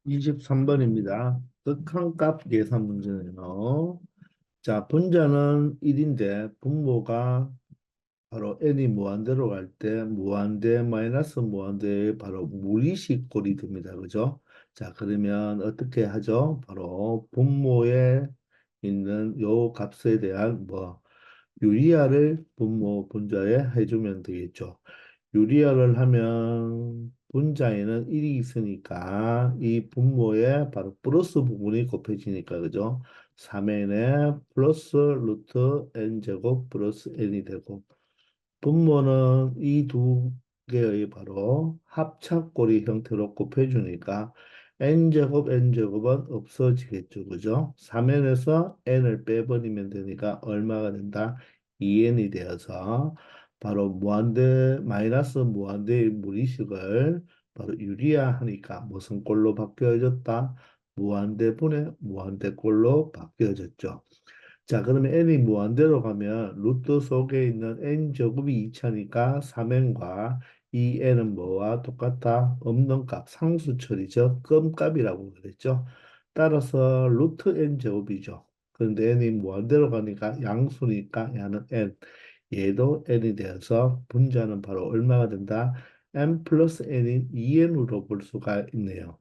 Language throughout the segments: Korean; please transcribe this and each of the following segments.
23번입니다. 극한값 계산 문제네요. 자, 분자는 1인데 분모가 바로 n이 무한대로 갈 때 무한대 마이너스 무한대의 바로 무리식 꼴이 됩니다. 그죠? 자, 그러면 어떻게 하죠? 바로 분모에 있는 요 값에 대한 유리화를 분모 분자에 해주면 되겠죠. 유리화를 하면 분자에는 1이 있으니까 이 분모에 바로 플러스 부분이 곱해지니까 그죠? 3n에 플러스 루트 n제곱 플러스 n이 되고 분모는 이 두 개의 바로 합차꼴이 형태로 곱해주니까 n제곱 n제곱은 없어지겠죠. 그죠? 3n에서 n을 빼버리면 되니까 얼마가 된다? 2n이 되어서 바로 무한대 마이너스 무한대의 무리식을 바로 유리화하니까 무슨 꼴로 바뀌어졌다? 무한대분의 무한대꼴로 바뀌어졌죠. 자, 그러면 n이 무한대로 가면 루트 속에 있는 n 제곱이 2차니까 3n과 이 n은 뭐와 똑같다? 없는 값, 상수처리죠. 끔값이라고 그랬죠. 따라서 루트 n 제곱이죠. 그런데 n이 무한대로 가니까 양수니까 얘는 n. 얘도 n이 되어서 분자는 바로 얼마가 된다? n 플러스 n인 2n으로 볼 수가 있네요.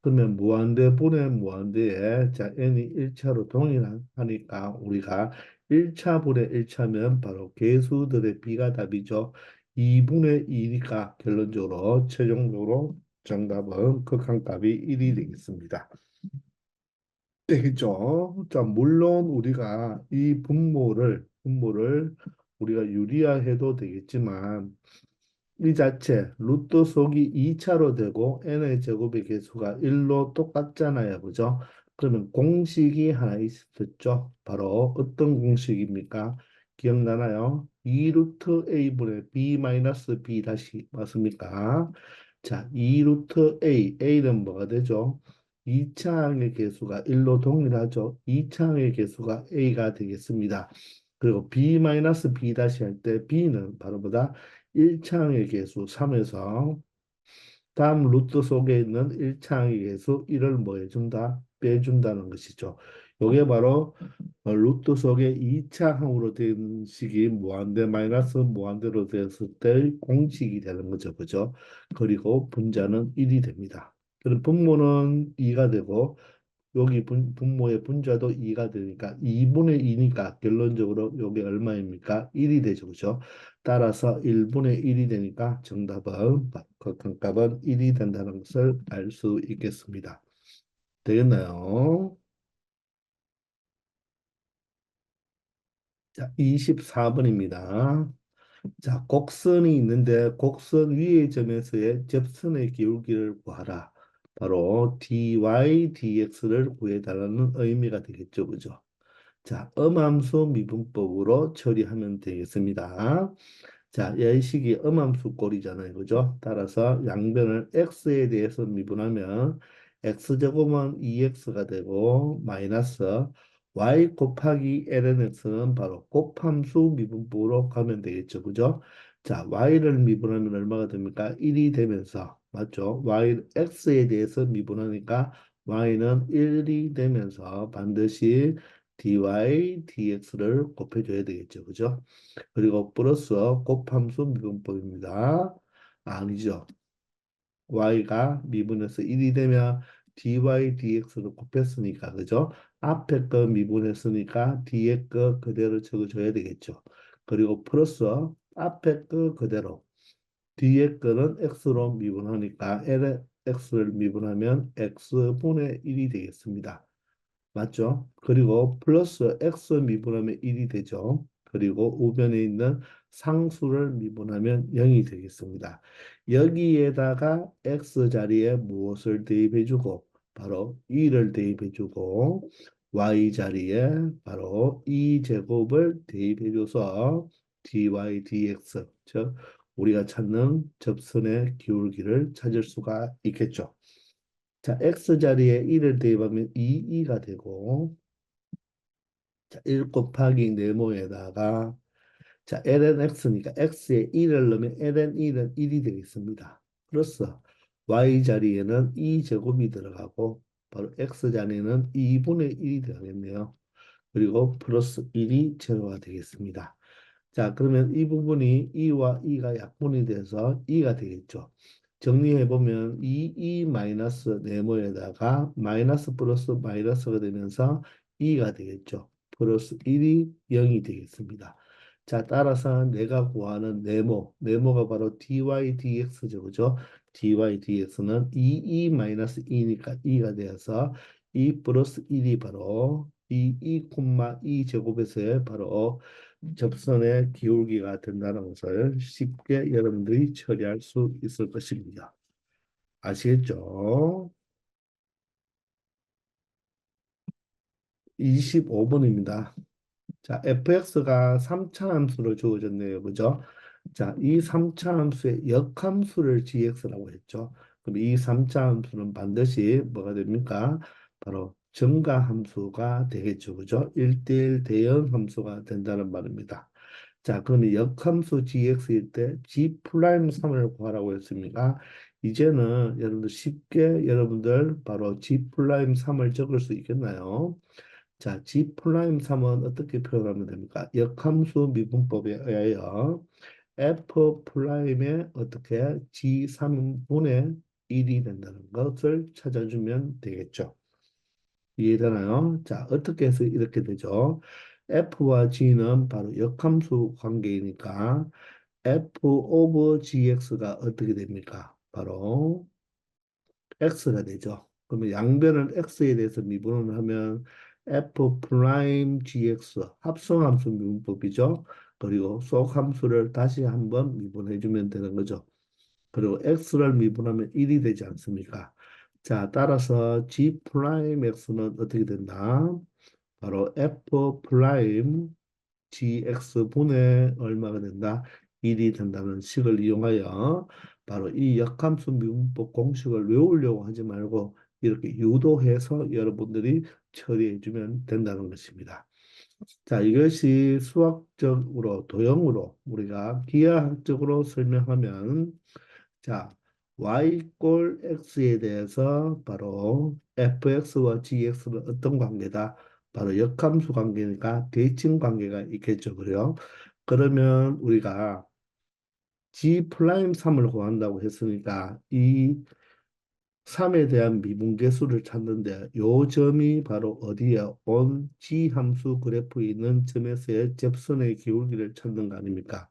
그러면 무한대 분의 무한대에 자 n이 1차로 동일하니까 우리가 1차 분의 1차면 바로 개수들의 비가 답이죠. 2분의 2니까 결론적으로 최종적으로 정답은 극한값이 1이 되겠습니다. 되겠죠. 자, 물론 우리가 이 분모를 우리가 유리화해도 되겠지만 이 자체 루트 속이 2차로 되고 n의 제곱의 개수가 1로 똑같잖아요. 그죠? 그러면 공식이 하나 있었죠. 바로 어떤 공식입니까? 기억나나요? 2 루트 a분의 b 마이너스 b 다시 맞습니까? 자, 2 루트 a는 뭐가 되죠? 2차항의 개수가 1로 동일하죠. 2차항의 개수가 a가 되겠습니다. 그리고 b 마이너스 b 다시 할 때 b는 바로 뭐다? 1차항의 개수 3에서 다음 루트 속에 있는 1차항의 개수 1을 뭐 해준다? 빼준다는 것이죠. 요게 바로 루트 속에 2차항으로 된 식이 무한대 마이너스 무한대로 되었을 때의 공식이 되는 거죠. 그죠? 그리고 분자는 1이 됩니다. 그럼 분모는 2가 되고 여기 분모의 분자도 2가 되니까 2분의 2니까 결론적으로 여기 얼마입니까? 1이 되죠. 그죠? 따라서 1분의 1이 되니까 정답은 극한값은 1이 된다는 것을 알 수 있겠습니다. 되겠나요? 자, 24번입니다. 자, 곡선이 있는데 곡선 위의 점에서의 접선의 기울기를 구하라. 바로 dy, dx를 구해달라는 의미가 되겠죠. 그죠? 자, 음함수 미분법으로 처리하면 되겠습니다. 자, 연식이 음함수 꼴이잖아요. 그죠? 따라서 양변을 x에 대해서 미분하면 x제곱은 2x가 되고 마이너스 y 곱하기 ln x는 바로 곱함수 미분법으로 가면 되겠죠. 그죠? 자, y를 미분하면 얼마가 됩니까? 1이 되면서 맞죠? x에 대해서 미분하니까 y는 1이 되면서 반드시 dy, dx를 곱해줘야 되겠죠. 그죠? 그리고 플러스 곱함수 미분법입니다. 아니죠. y가 미분해서 1이 되면 dy, dx를 곱했으니까 그죠? 앞에 거 미분했으니까 뒤에 거 그대로 적어줘야 되겠죠. 그리고 플러스 앞에 거 그대로 뒤에 거는 x로 미분하니까 x를 미분하면 x분의 1이 되겠습니다. 맞죠? 그리고 플러스 x 미분하면 1이 되죠. 그리고 우변에 있는 상수를 미분하면 0이 되겠습니다. 여기에다가 x 자리에 무엇을 대입해주고 바로 2를 대입해주고 y 자리에 바로 2제곱을 대입해줘서 dy dx 즉 우리가 찾는 접선의 기울기를 찾을 수가 있겠죠. 자, x 자리에 1을 대입하면 2가 되고, 자, 1 곱하기 네모에다가, 자, ln x니까 x에 1을 넣으면 ln 1은 1이 되겠습니다. 플러스 y 자리에는 2제곱이 들어가고 바로 x 자리에는 2분의 1이 들어가겠네요. 그리고 플러스 1이 제로가 되겠습니다. 자, 그러면 이 부분이 2와 2가 약분이 돼서 2가 되겠죠. 정리해 보면 2 마이너스 네모에다가 마이너스 플러스 마이너스가 되면서 2가 되겠죠. 플러스 1이 0이 되겠습니다. 자, 따라서 내가 구하는 네모가 바로 dy dx죠. 그죠? dy dx는 2 마이너스 2니까 2가 되어서 2 플러스 1이 바로 2 제곱에서의 바로 접선의 기울기가 된다는 것을 쉽게 여러분들이 처리할 수 있을 것입니다. 아시겠죠? 25번입니다. 자, fx가 3차 함수로 주어졌네요. 그죠? 자, 이 3차 함수의 역함수를 gx라고 했죠. 그럼 이 3차 함수는 반드시 뭐가 됩니까? 바로 증가함수가 되겠죠. 그죠? 1대1 대응 함수가 된다는 말입니다. 자, 그러면 역함수 gx일 때 g 프라임 3을 구하라고 했습니다. 이제는 여러분들 쉽게 여러분들 바로 g 프라임 3을 적을 수 있겠나요? 자, G 플라임 3은 어떻게 표현하면 됩니까? 역함수 미분법에 의하여 F 플라임의 어떻게 G 3분의 1이 된다는 것을 찾아주면 되겠죠. 이해되나요? 자, 어떻게 해서 이렇게 되죠? F와 G는 바로 역함수 관계이니까 F 오브 GX가 어떻게 됩니까? 바로 x가 되죠. 그러면 양변을 x에 대해서 미분을 하면 f 프라임 gx 합성함수 미분법이죠. 그리고 속함수를 다시 한번 미분해 주면 되는 거죠. 그리고 x를 미분하면 1이 되지 않습니까? 자, 따라서 g 프라임 x는 어떻게 된다? 바로 f 프라임 gx분의 얼마가 된다? 1이 된다는 식을 이용하여 바로 이 역함수 미분법 공식을 외우려고 하지 말고 이렇게 유도해서 여러분들이 처리해 주면 된다는 것입니다. 자, 이것이 수학적으로 도형으로 우리가 기하학적으로 설명하면 자, y 꼴 x에 대해서 바로 fx와 gx는 어떤 관계다? 바로 역함수 관계니까 대칭 관계가 있겠죠. 그래요? 그러면 우리가 g 프라임 3을 구한다고 했으니까 이 3에 대한 미분계수를 찾는데 요 점이 바로 어디에 온 g 함수 그래프에 있는 점에서의 접선의 기울기를 찾는 거 아닙니까?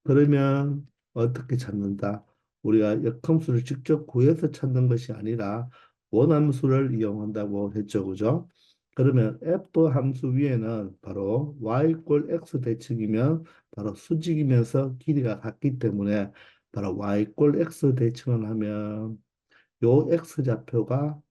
그러면 어떻게 찾는다? 우리가 역함수를 직접 구해서 찾는 것이 아니라 원함수를 이용한다고 했죠. 그죠? 그러면 f 함수 위에는 바로 y 꼴 x 대칭이면 바로 수직이면서 길이가 같기 때문에 바로 y 꼴 x 대칭을 하면 요 x 좌표가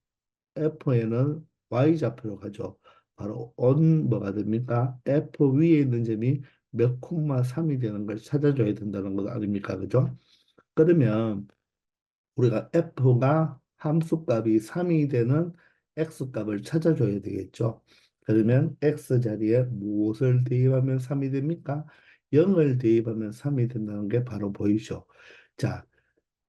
f에는 y 좌표로 가죠. 바로 on 뭐가 됩니까? f 위에 있는 점이 몇 콤마 3이 되는 걸 찾아줘야 된다는 것 아닙니까? 그죠? 그러면 우리가 f가 함수값이 3이 되는 x값을 찾아줘야 되겠죠. 그러면 x 자리에 무엇을 대입하면 3이 됩니까? 0을 대입하면 3이 된다는 게 바로 보이죠. 자,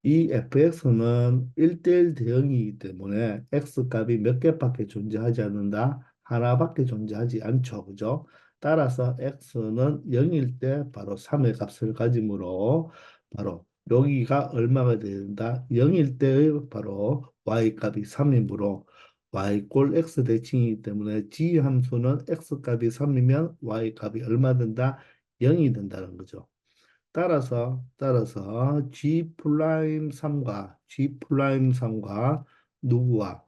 이 fx는 1대1 대응이기 때문에 x값이 몇 개밖에 존재하지 않는다. 하나밖에 존재하지 않죠. 그죠? 따라서 x는 0일 때 바로 3의 값을 가지므로 바로 여기가 얼마가 된다? 0일 때의 바로 y값이 3이므로 y 꼴 x 대칭이기 때문에 g 함수는 x값이 3이면 y값이 얼마 된다? 0이 된다는 거죠. 따라서 G 플라임 3과 G 플라임 3과 누구와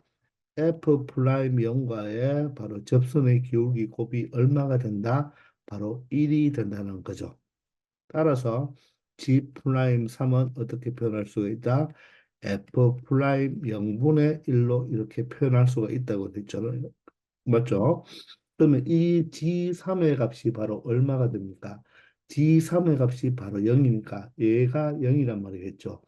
F 플라임 0과의 바로 접선의 기울기 곱이 얼마가 된다? 바로 1이 된다는 거죠. 따라서 G 프라임 3은 어떻게 표현할 수가 있다? F 프라임 0분의 1로 이렇게 표현할 수가 있다고 했잖아요. 맞죠? 그러면 이 G3의 값이 바로 얼마가 됩니까? G3의 값이 바로 0이니까 얘가 0이란 말이겠죠.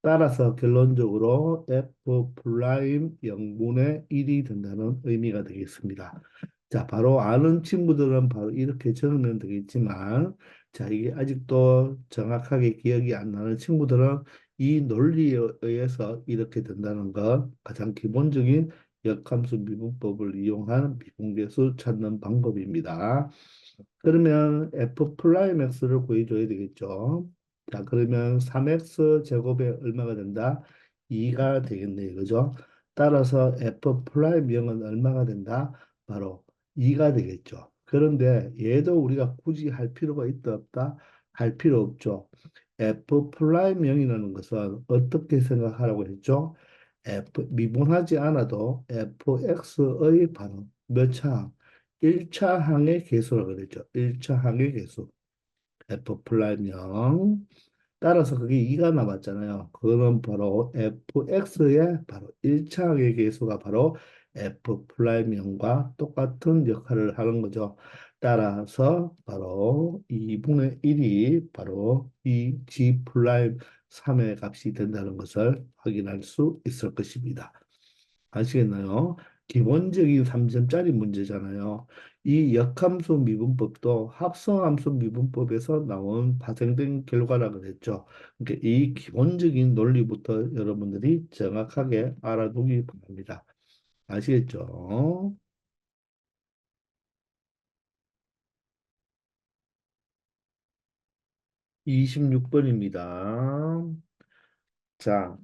따라서 결론적으로 F 프라임 0분의 1이 된다는 의미가 되겠습니다. 자, 바로 아는 친구들은 바로 이렇게 적으면 되겠지만, 자, 이게 아직도 정확하게 기억이 안 나는 친구들은 이 논리에 의해서 이렇게 된다는 것 가장 기본적인 역함수 미분법을 이용한 미분계수 찾는 방법입니다. 그러면 f 프라임 x를 구해줘야 되겠죠. 자, 그러면 3x 제곱에 얼마가 된다? 2가 되겠네, 그죠? 따라서 f 프라임 0은 얼마가 된다? 바로 2가 되겠죠. 그런데 얘도 우리가 굳이 할 필요가 있다 없다? 할 필요 없죠. f 프라임 0이라는 것은 어떻게 생각하라고 했죠? 미분하지 않아도 fx의 바로 몇 차? 1차 항의 개수라고 그랬죠. 1차 항의 개수. f 플라임 0. 따라서 그게 2가 남았잖아요. 그거는 바로 fx의 바로 1차 항의 개수가 바로 f 플라임 0과 똑같은 역할을 하는 거죠. 따라서 바로 2분의 1이 바로 이 g 플라임 3의 값이 된다는 것을 확인할 수 있을 것입니다. 아시겠나요? 기본적인 3점짜리 문제잖아요. 이 역함수 미분법도 합성함수 미분법에서 나온 파생된 결과라 그랬죠. 그러니까 이 기본적인 논리부터 여러분들이 정확하게 알아두기 바랍니다. 아시겠죠? 26번입니다. 자,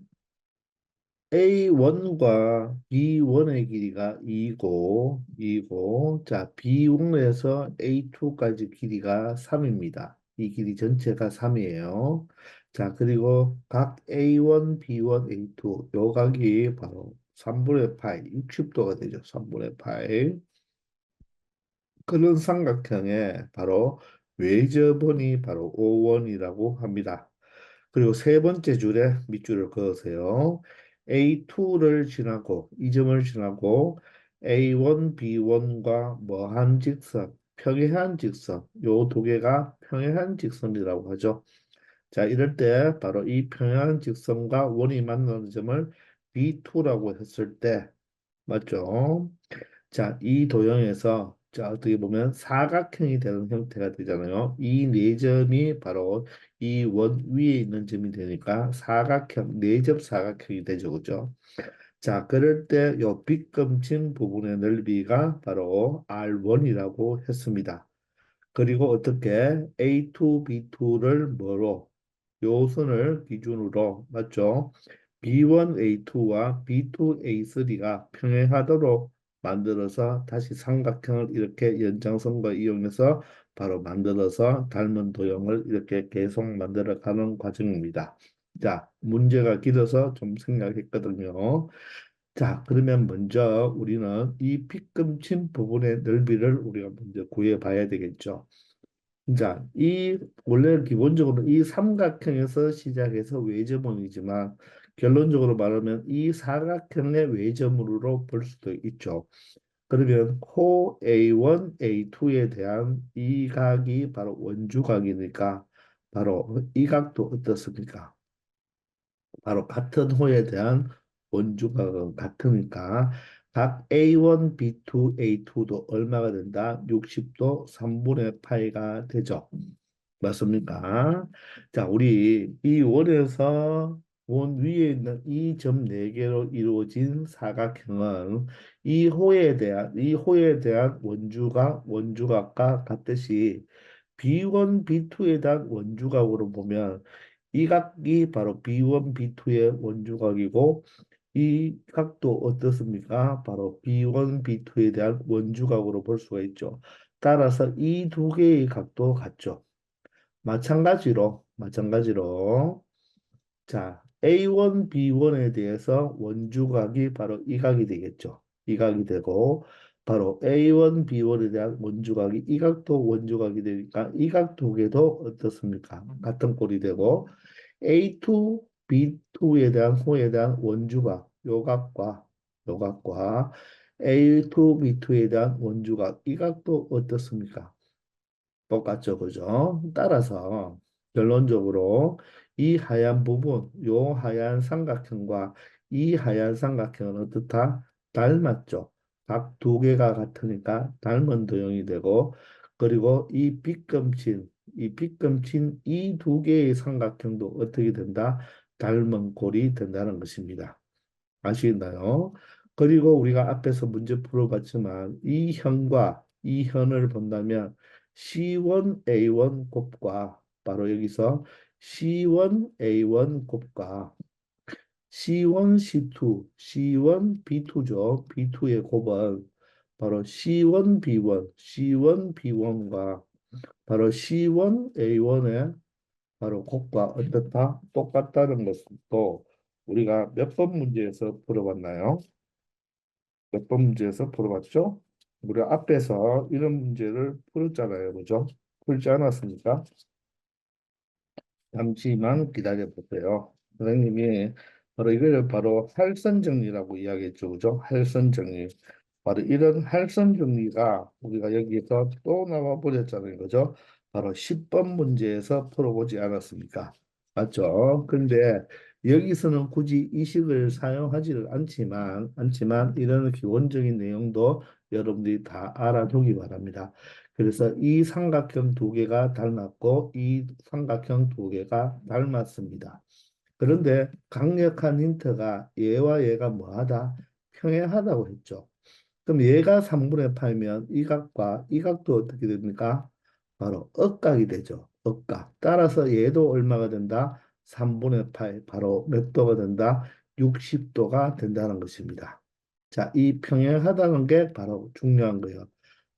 A1과 B1의 길이가 2고, 자, B1에서 A2까지 길이가 3입니다. 이 길이 전체가 3이에요. 자, 그리고 각 A1, B1, A2, 요 각이 바로 3분의 파이, 60도가 되죠. 3분의 파이. 그런 삼각형의 바로 외접원이 바로 O1이라고 합니다. 그리고 세 번째 줄에 밑줄을 그으세요. A2를 지나고 이 점을 지나고 A1, B1과 뭐한 직선, 평행한 직선, 요 두 개가 평행한 직선이라고 하죠. 자, 이럴 때 바로 이 평행한 직선과 원이 만나는 점을 B2라고 했을 때 맞죠? 자, 이 도형에서 자, 어떻게 보면 사각형이 되는 형태가 되잖아요. 이 네 점이 바로 이 원 위에 있는 점이 되니까 사각형, 네접 사각형이 되죠. 그죠? 자, 그럴 때 요 빗금친 부분의 넓이가 바로 R1이라고 했습니다. 그리고 어떻게 A2, B2를 뭐로 요 선을 기준으로 맞죠? B1, A2와 B2, A3가 평행하도록 만들어서 다시 삼각형을 이렇게 연장선과 이용해서 바로 만들어서 닮은 도형을 이렇게 계속 만들어 가는 과정입니다. 자, 문제가 길어서 좀 생각했거든요. 자, 그러면 먼저 우리는 이 빗금친 부분의 넓이를 우리가 먼저 구해 봐야 되겠죠. 자, 이 원래 기본적으로 이 삼각형에서 시작해서 외접원이지만 결론적으로 말하면 이 사각형의 외접으로 볼 수도 있죠. 그러면 코 A1, A2에 대한 이 각이 바로 원주각이니까 바로 이 각도 어떻습니까? 바로 같은 호에 대한 원주각은 같으니까 각 A1, B2, A2도 얼마가 된다? 60도 3분의 파이가 되죠. 맞습니까? 자, 우리 이 원에서 원 위에 있는 이 점 네개로 이루어진 사각형은 이 호에 대한 원주각과 같듯이 B1, B2에 대한 원주각으로 보면 이 각이 바로 B1, B2의 원주각이고 이 각도 어떻습니까? 바로 B1, B2에 대한 원주각으로 볼 수가 있죠. 따라서 이 두 개의 각도 같죠. 마찬가지로 자, A1, B1에 대해서 원주각이 바로 이 각이 되겠죠. 이 각이 되고 바로 A1, B1에 대한 원주각이 이 각도 원주각이 되니까 이 각 두 개도 어떻습니까? 같은 꼴이 되고 A2, B2에 대한 호에 대한 원주각 요 각과 A2, B2에 대한 원주각 이 각도 어떻습니까? 똑같죠, 그죠? 따라서 결론적으로 이 하얀 부분, 요 하얀 삼각형과 이 하얀 삼각형은 어떻다? 닮았죠. 각 두 개가 같으니까 닮은 도형이 되고, 그리고 이 빗금친 이 두 개의 삼각형도 어떻게 된다? 닮은 꼴이 된다는 것입니다. 아시겠나요? 그리고 우리가 앞에서 문제 풀어봤지만 이 현과 이 현을 본다면 C1A1 곱과 바로 여기서 C1A1 곱과 C1, C2, C1, B2죠. B2의 곱은 바로 C1, B1, C1, B1과 바로 C1A1의 바로 곱과 어떻다? 똑같다는 것은 또 우리가 몇 번 문제에서 풀어봤나요? 몇 번 문제에서 풀어봤죠? 우리 앞에서 이런 문제를 풀었잖아요. 그죠? 풀지 않았습니까? 잠시만 기다려 보세요. 선생님이 바로 이걸 바로 할선 정리라고 이야기했죠. 그죠? 할선 정리. 바로 이런 할선 정리가 우리가 여기에서 또 나와 버렸잖아요. 그죠? 바로 10번 문제에서 풀어보지 않았습니까? 맞죠? 근데 여기서는 굳이 이 식을 사용하지를 않지만 이런 기본적인 내용도 여러분들이 다 알아두기 바랍니다. 그래서 이 삼각형 두 개가 닮았고 이 삼각형 두 개가 닮았습니다. 그런데 강력한 힌트가 얘와 얘가 뭐하다? 평행하다고 했죠. 그럼 얘가 3분의 8면 이 각과 이 각도 어떻게 됩니까? 바로 억각이 되죠. 억각. 따라서 얘도 얼마가 된다? 3분의 8, 바로 몇 도가 된다? 60도가 된다는 것입니다. 자, 이 평행하다는 게 바로 중요한 거예요.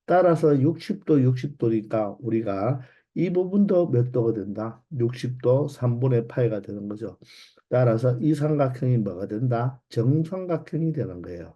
따라서 60도, 60도니까 우리가 이 부분도 몇 도가 된다? 60도 3분의 8가 되는 거죠. 따라서 이 삼각형이 뭐가 된다? 정삼각형이 되는 거예요.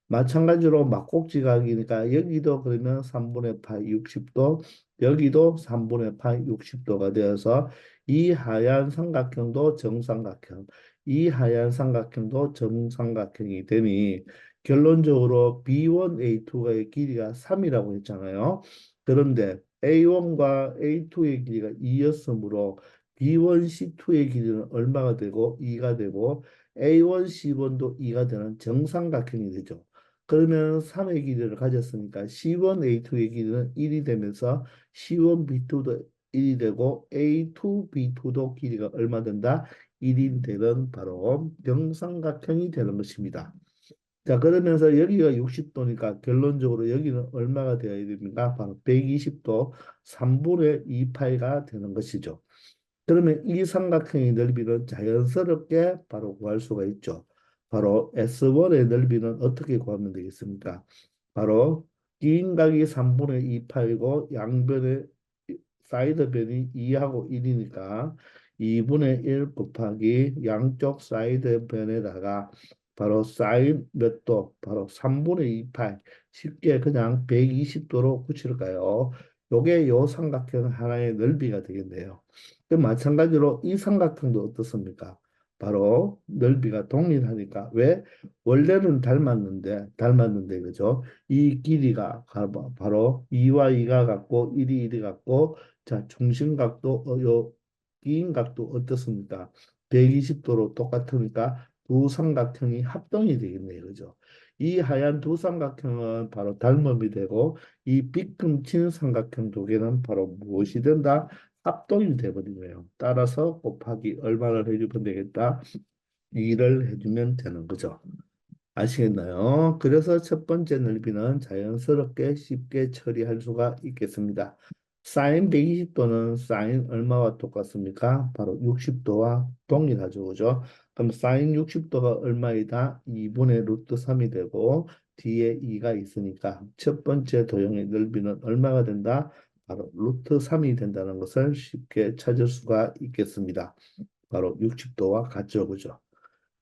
마찬가지로 막곡지각이니까 여기도 그러면 3분의 8, 60도, 여기도 3분의 8, 60도가 되어서 이 하얀 삼각형도 정삼각형, 이 하얀 삼각형도 정삼각형이 되니 결론적으로 B1A2의 길이가 3이라고 했잖아요. 그런데 A1과 A2의 길이가 2였으므로 B1C2의 길이는 얼마가 되고 2가 되고 A1, C1도 2가 되는 정삼각형이 되죠. 그러면 3의 길이를 가졌으니까 C1A2의 길이는 1이 되면서 C1B2도 1이 되고 A2B2도 길이가 얼마 된다? 1이 되는 바로 정삼각형이 되는 것입니다. 자, 그러면서 여기가 60도니까 결론적으로 여기는 얼마가 되어야 됩니까? 바로 120도 3분의 2파이가 되는 것이죠. 그러면 이 삼각형의 넓이는 자연스럽게 바로 구할 수가 있죠. 바로 S1의 넓이는 어떻게 구하면 되겠습니까? 바로 긴 각이 3분의 2 파이고 양변의 사이드 변이 2하고 1이니까 2분의 1 곱하기 양쪽 사이드 변에다가 바로 사인 몇 도? 바로 3분의 2 파이. 쉽게 그냥 120도로 붙일까요? 요게 요 삼각형 하나의 넓이가 되겠네요. 그 마찬가지로 이 삼각형도 어떻습니까? 바로 넓이가 동일하니까 왜 원래는 닮았는데 그죠? 이 길이가 바로 2와 2가 같고 1이 1이 같고 자 중심각도 요 기인각도 어떻습니까? 120도로 똑같으니까 두 삼각형이 합동이 되겠네요. 그죠? 이 하얀 두 삼각형은 바로 닮음이 되고 이 빗금친 삼각형 두 개는 바로 무엇이 된다? 합동이 돼버리네요. 따라서 곱하기 얼마를 해주면 되겠다? 2를 해주면 되는 거죠. 아시겠나요? 그래서 첫 번째 넓이는 자연스럽게 쉽게 처리할 수가 있겠습니다. 사인 120도는 사인 얼마와 똑같습니까? 바로 60도와 동일하죠. 그죠? 그럼 사인 60도가 얼마이다? 2분의 루트 3이 되고 뒤에 2가 있으니까 첫 번째 도형의 넓이는 얼마가 된다? 바로 루트 3이 된다는 것을 쉽게 찾을 수가 있겠습니다. 바로 60도와 같죠. 그죠?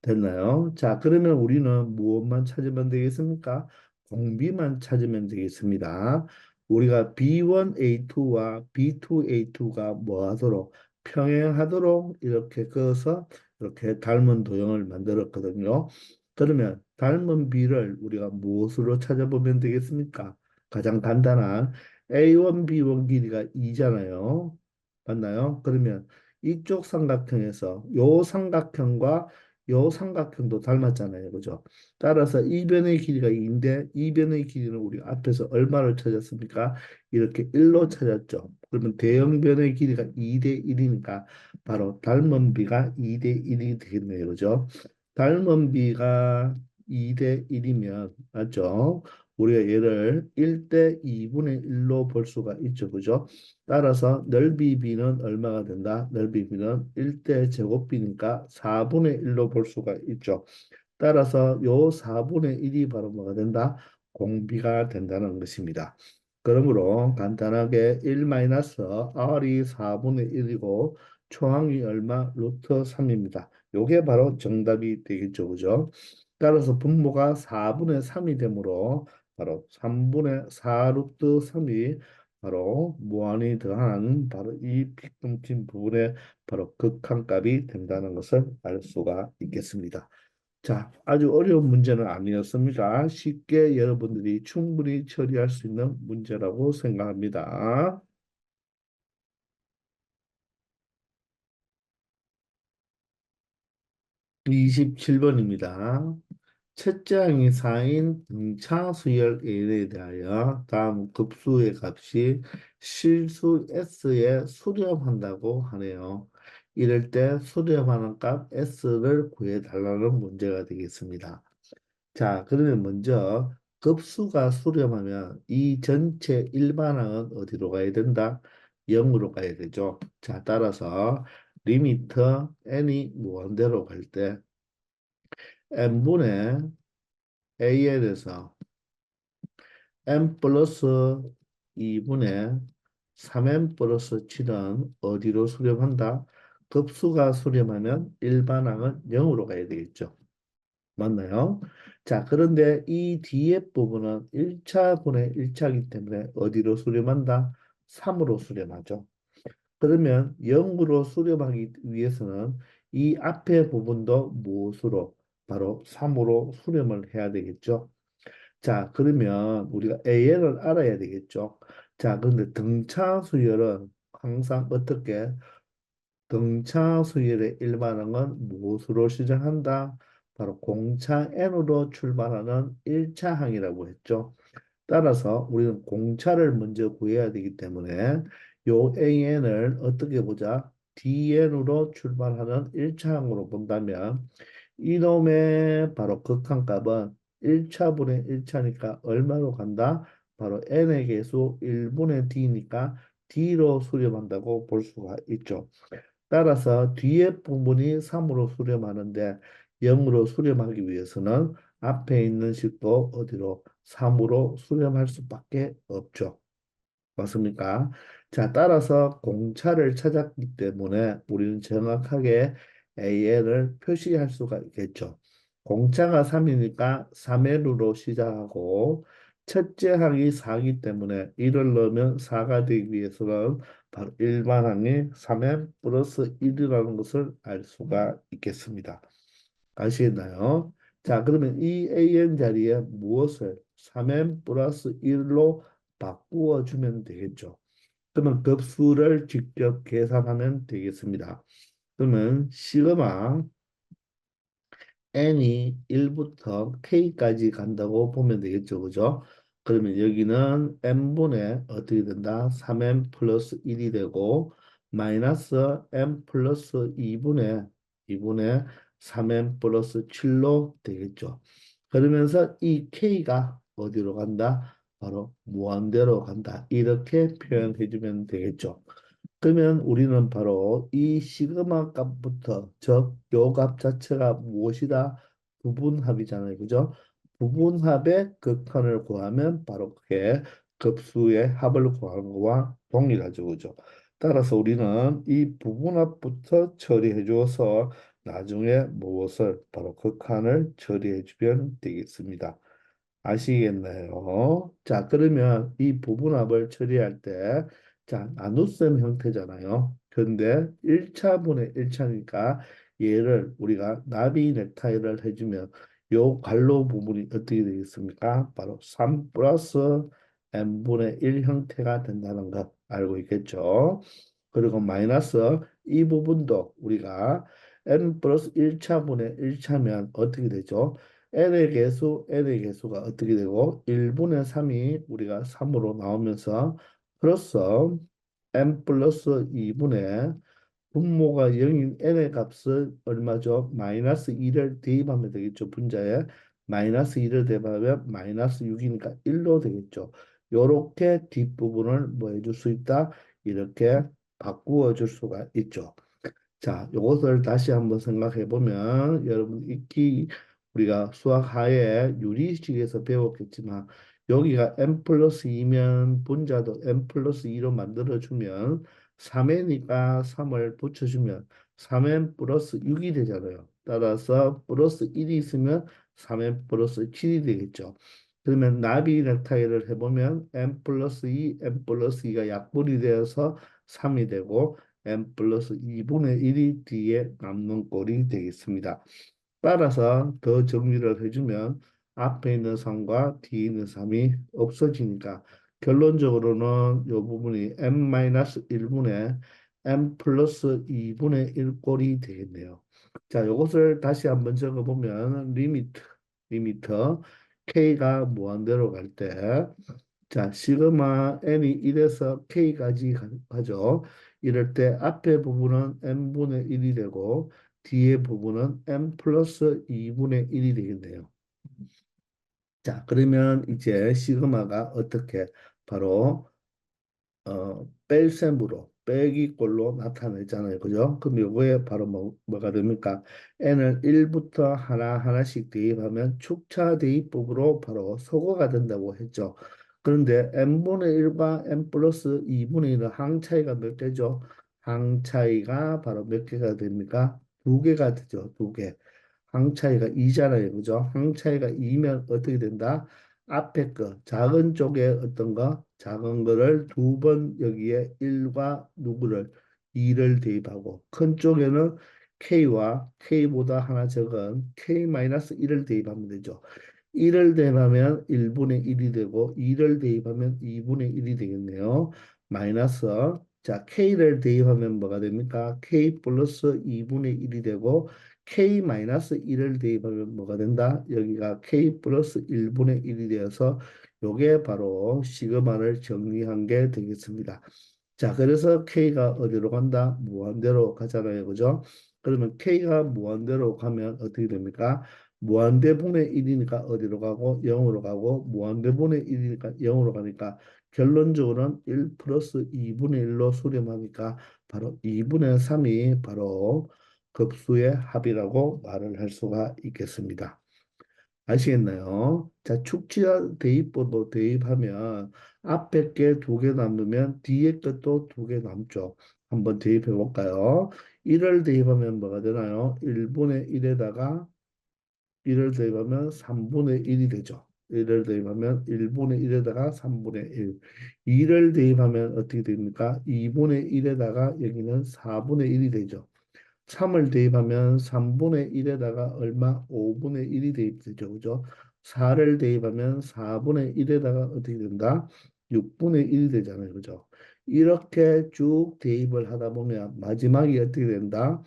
됐나요? 자, 그러면 우리는 무엇만 찾으면 되겠습니까? 공비만 찾으면 되겠습니다. 우리가 B1A2와 B2A2가 뭐하도록 평행하도록 이렇게 그어서 이렇게 닮은 도형을 만들었거든요. 그러면 닮은 B를 우리가 무엇으로 찾아보면 되겠습니까? 가장 간단한 A1, B1 길이가 2잖아요. 맞나요? 그러면 이쪽 삼각형에서 요 삼각형과 요 삼각형도 닮았잖아요. 그죠? 따라서 이 변의 길이가 2인데 이 변의 길이는 우리 앞에서 얼마를 찾았습니까? 이렇게 1로 찾았죠. 그러면 대형 변의 길이가 2대 1이니까 바로 닮은 비가 2대 1이 되겠네요. 그죠? 닮은 비가 2대 1이면 맞죠? 우리가 얘를 1대 2분의 1로 볼 수가 있죠. 그죠? 따라서 넓이 b는 얼마가 된다? 넓이 b는 1대 제곱비니까 4분의 1로 볼 수가 있죠. 따라서 요 4분의 1이 바로 뭐가 된다? 공비가 된다는 것입니다. 그러므로 간단하게 1 R이 4분의 1이고 초항이 얼마? 루트 3입니다. 요게 바로 정답이 되겠죠. 그죠? 따라서 분모가 4분의 3이 되므로 바로 3분의 4 루트 3이 바로 무한히 더한 바로 이 빗금친 부분의 바로 극한값이 된다는 것을 알 수가 있겠습니다. 자, 아주 어려운 문제는 아니었습니다. 쉽게 여러분들이 충분히 처리할 수 있는 문제라고 생각합니다. 27번입니다. 첫째 항이 4인 등차 수열 N에 대하여 다음 급수의 값이 실수 S에 수렴한다고 하네요. 이럴 때 수렴하는 값 S를 구해달라는 문제가 되겠습니다. 자, 그러면 먼저 급수가 수렴하면 이 전체 일반항은 어디로 가야 된다? 0으로 가야 되죠. 자, 따라서 리미터 n이 무한대로 갈 때 n분의 an에서 n 플러스 2분의 3n 플러스 7은 어디로 수렴한다? 급수가 수렴하면 일반항은 0으로 가야 되겠죠. 맞나요? 자, 그런데 이 뒤에 부분은 1차분의 1차이기 때문에 어디로 수렴한다? 3으로 수렴하죠. 그러면 0으로 수렴하기 위해서는 이 앞에 부분도 무엇으로? 바로 3으로 수렴을 해야 되겠죠. 자, 그러면 우리가 AN을 알아야 되겠죠. 자, 그런데 등차 수열은 항상 어떻게 등차 수열의 일반항은 무엇으로 시작한다? 바로 공차 n으로 출발하는 1차항이라고 했죠. 따라서 우리는 공차를 먼저 구해야 되기 때문에 요 an을 어떻게 보자? dn으로 출발하는 1차항으로 본다면 이놈의 바로 극한값은 1차분의 1차니까 얼마로 간다? 바로 n의 개수 1분의 d니까 d로 수렴한다고 볼 수가 있죠. 따라서 뒤에 부분이 3으로 수렴하는데 0으로 수렴하기 위해서는 앞에 있는 식도 어디로 3으로 수렴할 수밖에 없죠. 맞습니까? 자, 따라서 공차를 찾았기 때문에 우리는 정확하게 AN을 표시할 수가 있겠죠. 공차가 3이니까 3N으로 시작하고 첫째 항이 4이기 때문에 이를 넣으면 4가 되기 위해서는 바로 일반 항이 3N 플러스 1이라는 것을 알 수가 있겠습니다. 아시겠나요? 자, 그러면 이 AN 자리에 무엇을 3N 플러스 1로 바꾸어 주면 되겠죠. 그러면 급수를 직접 계산하면 되겠습니다. 그러면 시그마 n이 1부터 k까지 간다고 보면 되겠죠. 그죠? 그러면 여기는 n분의 어떻게 된다? 3n 플러스 1이 되고 마이너스 n 플러스 2분의 3n 플러스 7로 되겠죠. 그러면서 이 k가 어디로 간다? 바로 무한대로 간다. 이렇게 표현해 주면 되겠죠. 그러면 우리는 바로 이 시그마 값부터 즉 요 값 자체가 무엇이다? 부분합이잖아요. 그죠? 부분합의 극한을 구하면 바로 그게 급수의 합을 구하는 거와 동일하죠. 그죠? 따라서 우리는 이 부분합부터 처리해 주어서 나중에 무엇을 바로 극한을 처리해 주면 되겠습니다. 아시겠나요? 자, 그러면 이 부분합을 처리할 때, 자, 나눗셈 형태잖아요. 근데 1차분의 1차니까 얘를 우리가 나비 넥타이를 해주면 요 갈로 부분이 어떻게 되겠습니까? 바로 3 플러스 n분의 1 형태가 된다는 거 알고 있겠죠? 그리고 마이너스 이 부분도 우리가 n 플러스 1차분의 1차면 어떻게 되죠? n의 개수가 어떻게 되고 1분의 3이 우리가 3으로 나오면서 플러스 n 플러스 2분의 분모가 0인 n의 값은 얼마죠? 마이너스 2를 대입하면 되겠죠. 분자에 마이너스 2를 대입하면 마이너스 6이니까 1로 되겠죠. 요렇게 뒷부분을 뭐 해줄 수 있다? 이렇게 바꾸어 줄 수가 있죠. 자, 요것을 다시 한번 생각해 보면 여러분 익히 우리가 수학 하에 유리식에서 배웠겠지만 여기가 n 플러스 2면 분자도 n 플러스 2로 만들어주면 3n이니까 3을 붙여주면 3n 플러스 6이 되잖아요. 따라서 플러스 1이 있으면 3n 플러스 7이 되겠죠. 그러면 나비 넥타이를 해보면 n 플러스 2, n 플러스 2가 약분이 되어서 3이 되고 n 플러스 2분의 1이 뒤에 남는 꼴이 되겠습니다. 따라서 더 정리를 해주면 앞에 있는 3과 뒤에 있는 3이 없어지니까 결론적으로는 이 부분이 n-1분의 n 플러스 2분의 1 꼴이 되겠네요. 자, 이것을 다시 한번 적어보면 리미트 k가 무한대로 갈 때 자, 시그마 n이 1에서 k까지 가죠. 이럴 때 앞에 부분은 n분의 1이 되고 뒤에 부분은 n 플러스 2분의 1이 되겠네요. 자, 그러면 이제 시그마가 어떻게 바로 뺄셈으로 빼기 꼴로 나타내잖아요. 그죠? 그럼 요거에 바로 뭐가 됩니까? n을 1부터 하나하나씩 대입하면 축차 대입법으로 바로 소거가 된다고 했죠. 그런데 n분의 1과 n 플러스 2분의 1은 항 차이가 몇 개죠? 항 차이가 바로 몇 개가 됩니까? 두 개가 되죠. 두 개. 항 차이가 2잖아요. 그죠? 항 차이가 2면 어떻게 된다? 앞에 거 작은 쪽에 어떤 거 작은 거를 두 번 여기에 1과 누구를 2를 대입하고 큰 쪽에는 k와 k보다 하나 적은 k-1을 대입하면 되죠. 1을 대입하면 1분의 1이 되고 2를 대입하면 2분의 1이 되겠네요. 마이너스 자 k를 대입하면 뭐가 됩니까? k 플러스 2분의 1이 되고 k 마이너스 1을 대입하면 뭐가 된다? 여기가 k 플러스 1분의 1이 되어서 요게 바로 시그마를 정리한 게 되겠습니다. 자, 그래서 K가 어디로 간다? 무한대로 가잖아요. 그죠? 그러면 K가 무한대로 가면 어떻게 됩니까? 무한대분의 1이니까 어디로 가고 0으로 가고 무한대분의 1이니까 0으로 가니까 결론적으로는 1 플러스 2분의 1로 수렴하니까 바로 2분의 3이 바로 급수의 합이라고 말을 할 수가 있겠습니다. 아시겠나요? 자, 축지와 대입번호 대입하면 앞에 게 두 개 남으면 뒤에 것도 두 개 남죠. 한번 대입해 볼까요? 1을 대입하면 뭐가 되나요? 1분의 1에다가 1을 대입하면 3분의 1이 되죠. 1을 대입하면 1분의 1에다가 3분의 1. 2를 대입하면 어떻게 됩니까? 2분의 1에다가 여기는 4분의 1이 되죠. 3을 대입하면 3분의 1에다가 얼마? 5분의 1이 대입되죠. 그죠? 4를 대입하면 4분의 1에다가 어떻게 된다? 6분의 1이 되잖아요. 그죠? 이렇게 쭉 대입을 하다 보면 마지막이 어떻게 된다?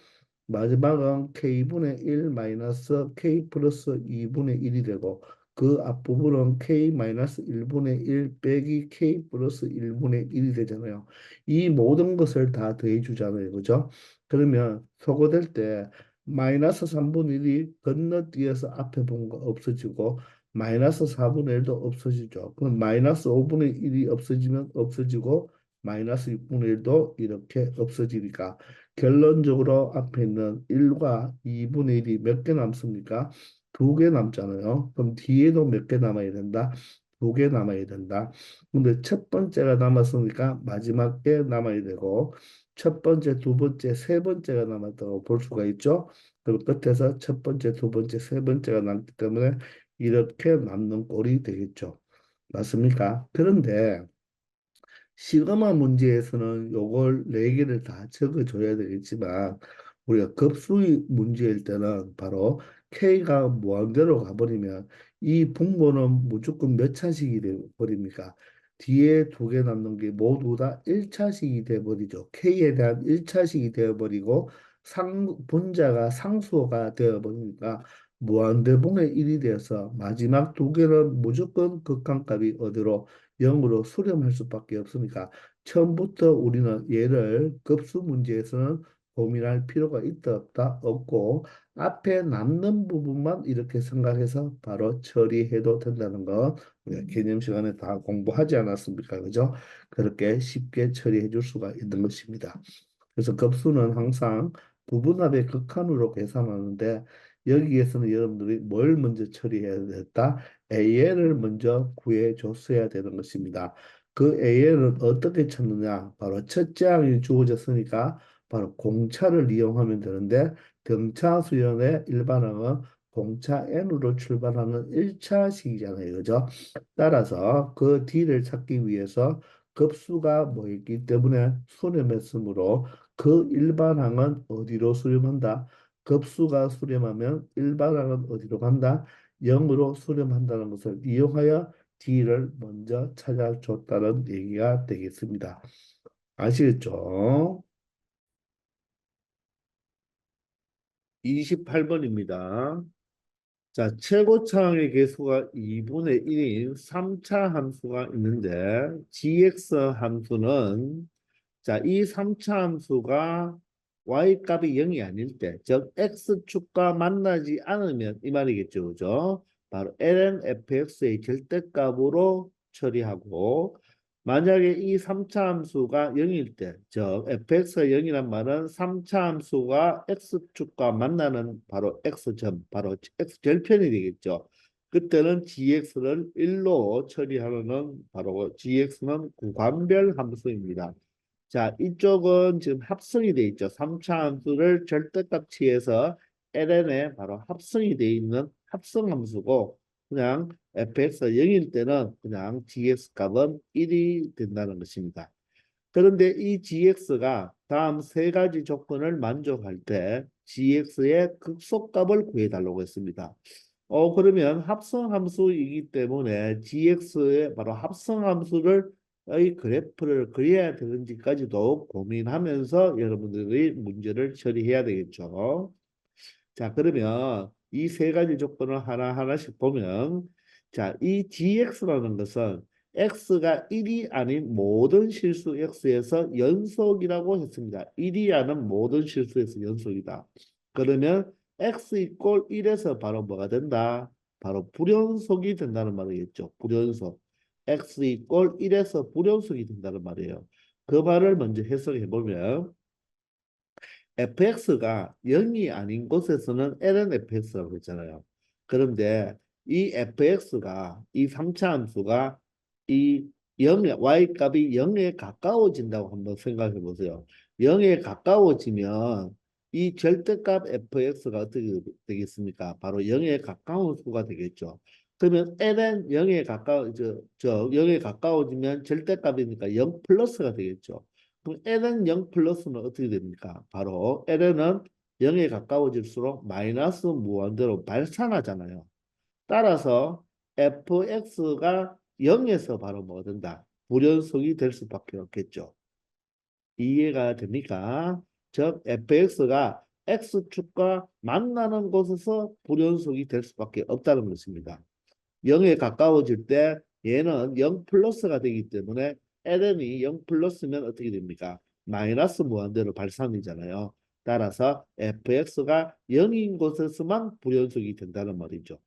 마지막은 k분의 1 마이너스 k 플러스 2분의 1이 되고 그 앞부분은 k 마이너스 1분의 1 빼기 k 플러스 1분의 1이 되잖아요. 이 모든 것을 다 더해 주잖아요. 그죠? 그러면 소거될 때 마이너스 3분의 1이 건너뛰어서 앞에 본 거 없어지고 마이너스 4분의 1도 없어지죠. 그럼 마이너스 5분의 1이 없어지면 없어지고 마이너스 6분의 1도 이렇게 없어지니까 결론적으로 앞에 있는 1과 2분의 1이 몇 개 남습니까? 두 개 남잖아요. 그럼 뒤에도 몇 개 남아야 된다? 두 개 남아야 된다. 근데 첫 번째가 남았으니까 마지막 게 남아야 되고 첫 번째, 두 번째, 세 번째가 남았다고 볼 수가 있죠. 그리고 끝에서 첫 번째, 두 번째, 세 번째가 남기 때문에 이렇게 남는 꼴이 되겠죠. 맞습니까? 그런데 시그마 문제에서는 요걸 네 개를 다 적어줘야 되겠지만 우리가 급수의 문제일 때는 바로 K가 무한대로 가버리면 이 분모는 무조건 몇 차식이 돼버립니까? 뒤에 두 개 남는 게 모두 다 1차식이 돼버리죠. K에 대한 1차식이 되어버리고 분자가 상수가 되어 보니까 무한대분의 1이 되어서 마지막 두 개는 무조건 극한값이 어디로 0으로 수렴할 수밖에 없으니까 처음부터 우리는 얘를 급수 문제에서는 고민할 필요가 있다 없다 없고 앞에 남는 부분만 이렇게 생각해서 바로 처리해도 된다는 거 우리가 개념 시간에 다 공부하지 않았습니까? 그죠? 그렇게 쉽게 처리해 줄 수가 있는 것입니다. 그래서 급수는 항상 부분합의 극한으로 계산하는데 여기에서는 여러분들이 뭘 먼저 처리해야 됐다? AL을 먼저 구해 줬어야 되는 것입니다. 그 AL은 어떻게 찾느냐? 바로 첫째 항이 주어졌으니까 바로 공차를 이용하면 되는데 등차 수연의 일반항은 공차 n으로 출발하는 1차식이잖아요. 그죠? 따라서 그 D를 찾기 위해서 급수가 뭐 있기 때문에 수렴했으므로 그 일반항은 어디로 수렴한다? 급수가 수렴하면 일반항은 어디로 간다? 0으로 수렴한다는 것을 이용하여 D를 먼저 찾아줬다는 얘기가 되겠습니다. 아시겠죠? 28번입니다. 자, 최고차항의 개수가 2분의 1인 3차 함수가 있는데 gx 함수는 자, 이 3차 함수가 y값이 0이 아닐 때, 즉 x축과 만나지 않으면 이 말이겠죠. 그죠? 바로 ln fx의 절대값으로 처리하고 만약에 이 3차 함수가 0일 때, 즉 fx가 0이란 말은 3차 함수가 x축과 만나는 바로 x점, 바로 x절편이 되겠죠. 그때는 gx를 1로 처리하는 바로 gx는 구간별 함수입니다. 자, 이쪽은 지금 합성이 돼 있죠. 3차 함수를 절대값치해서 ln에 바로 합성이 돼 있는 합성 함수고 그냥 fx가 0일 때는 그냥 gx 값은 1이 된다는 것입니다. 그런데 이 gx가 다음 세 가지 조건을 만족할 때 gx의 극소값을 구해달라고 했습니다. 그러면 합성함수이기 때문에 gx의 바로 합성함수를 의 그래프를 그려야 되는지까지도 고민하면서 여러분들이 문제를 처리해야 되겠죠. 자, 그러면 이 세 가지 조건을 하나하나씩 보면 자, 이 gx라는 것은 x가 1이 아닌 모든 실수 x에서 연속이라고 했습니다. 1이 아닌 모든 실수에서 연속이다. 그러면 x 이꼴 1에서 바로 뭐가 된다? 바로 불연속이 된다는 말이겠죠. 불연속. x 이꼴 1에서 불연속이 된다는 말이에요. 그 말을 먼저 해석해 보면 fx가 0이 아닌 곳에서는 ln fx라고 했잖아요. 그런데 이 fx가 이 3차 함수가 이 0에 y 값이 0에 가까워진다고 한번 생각해 보세요. 0에 가까워지면 이 절대값 fx가 어떻게 되겠습니까? 바로 0에 가까운 수가 되겠죠. 그러면 ln 0에 가까워 저 0에 가까워지면 절대값이니까 0 플러스가 되겠죠. 그럼 ln 0 플러스는 어떻게 됩니까? 바로 ln은 0에 가까워질수록 마이너스 무한대로 발산하잖아요. 따라서 fx가 0에서 바로 뭐가 된다? 불연속이 될 수밖에 없겠죠. 이해가 됩니까? 즉 fx가 x축과 만나는 곳에서 불연속이 될 수밖에 없다는 것입니다. 0에 가까워질 때 얘는 0 플러스가 되기 때문에 ln이 0 플러스면 어떻게 됩니까? 마이너스 무한대로 발산이잖아요. 따라서 fx가 0인 곳에서만 불연속이 된다는 말이죠.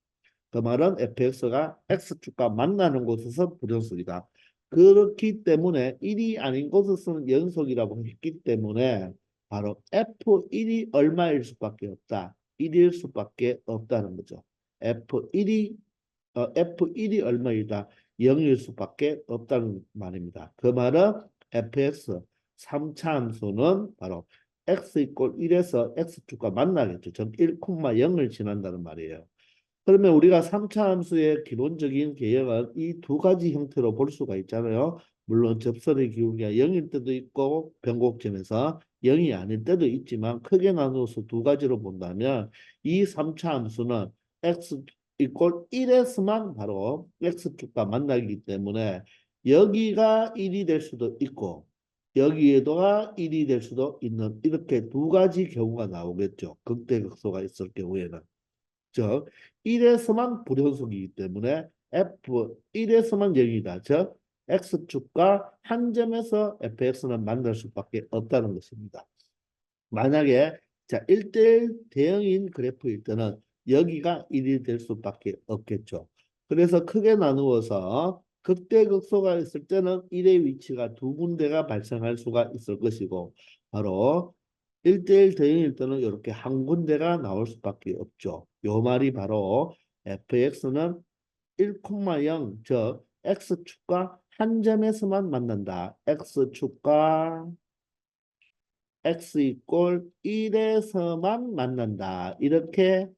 그 말은 fx가 x축과 만나는 곳에서 불연속이다. 그렇기 때문에 1이 아닌 곳에서는 연속이라고 했기 때문에 바로 f1이 얼마일 수밖에 없다. 1일 수밖에 없다는 거죠. F1이 얼마이다? 0일 수밖에 없다는 말입니다. 그 말은 fx 3차 함수는 바로 x 이꼴 1에서 x축과 만나겠죠. 즉 1,0을 지난다는 말이에요. 그러면 우리가 3차 함수의 기본적인 개형은 이 두 가지 형태로 볼 수가 있잖아요. 물론 접선의 기울기가 0일 때도 있고 변곡점에서 0이 아닐 때도 있지만 크게 나누어서 두 가지로 본다면 이 3차 함수는 x 이꼴 1에서만 바로 x축과 만나기 때문에 여기가 1이 될 수도 있고 여기에다가 1이 될 수도 있는 이렇게 두 가지 경우가 나오겠죠. 극대극소가 있을 경우에는. 즉 1에서만 불연속이기 때문에 f 1에서만 0이다. 즉 x축과 한 점에서 fx는 만날 수밖에 없다는 것입니다. 만약에 자 1대1 대응인 그래프일 때는 여기가 1이 될 수밖에 없겠죠. 그래서 크게 나누어서 극대극소가 있을 때는 1의 위치가 두 군데가 발생할 수가 있을 것이고 바로 1대1 대응일 때는 이렇게 한 군데가 나올 수밖에 없죠. 요 말이 바로 fx는 1,0 즉 x축과 한 점에서만 만난다. x축과 x 이꼴 1에서만 만난다. 이렇게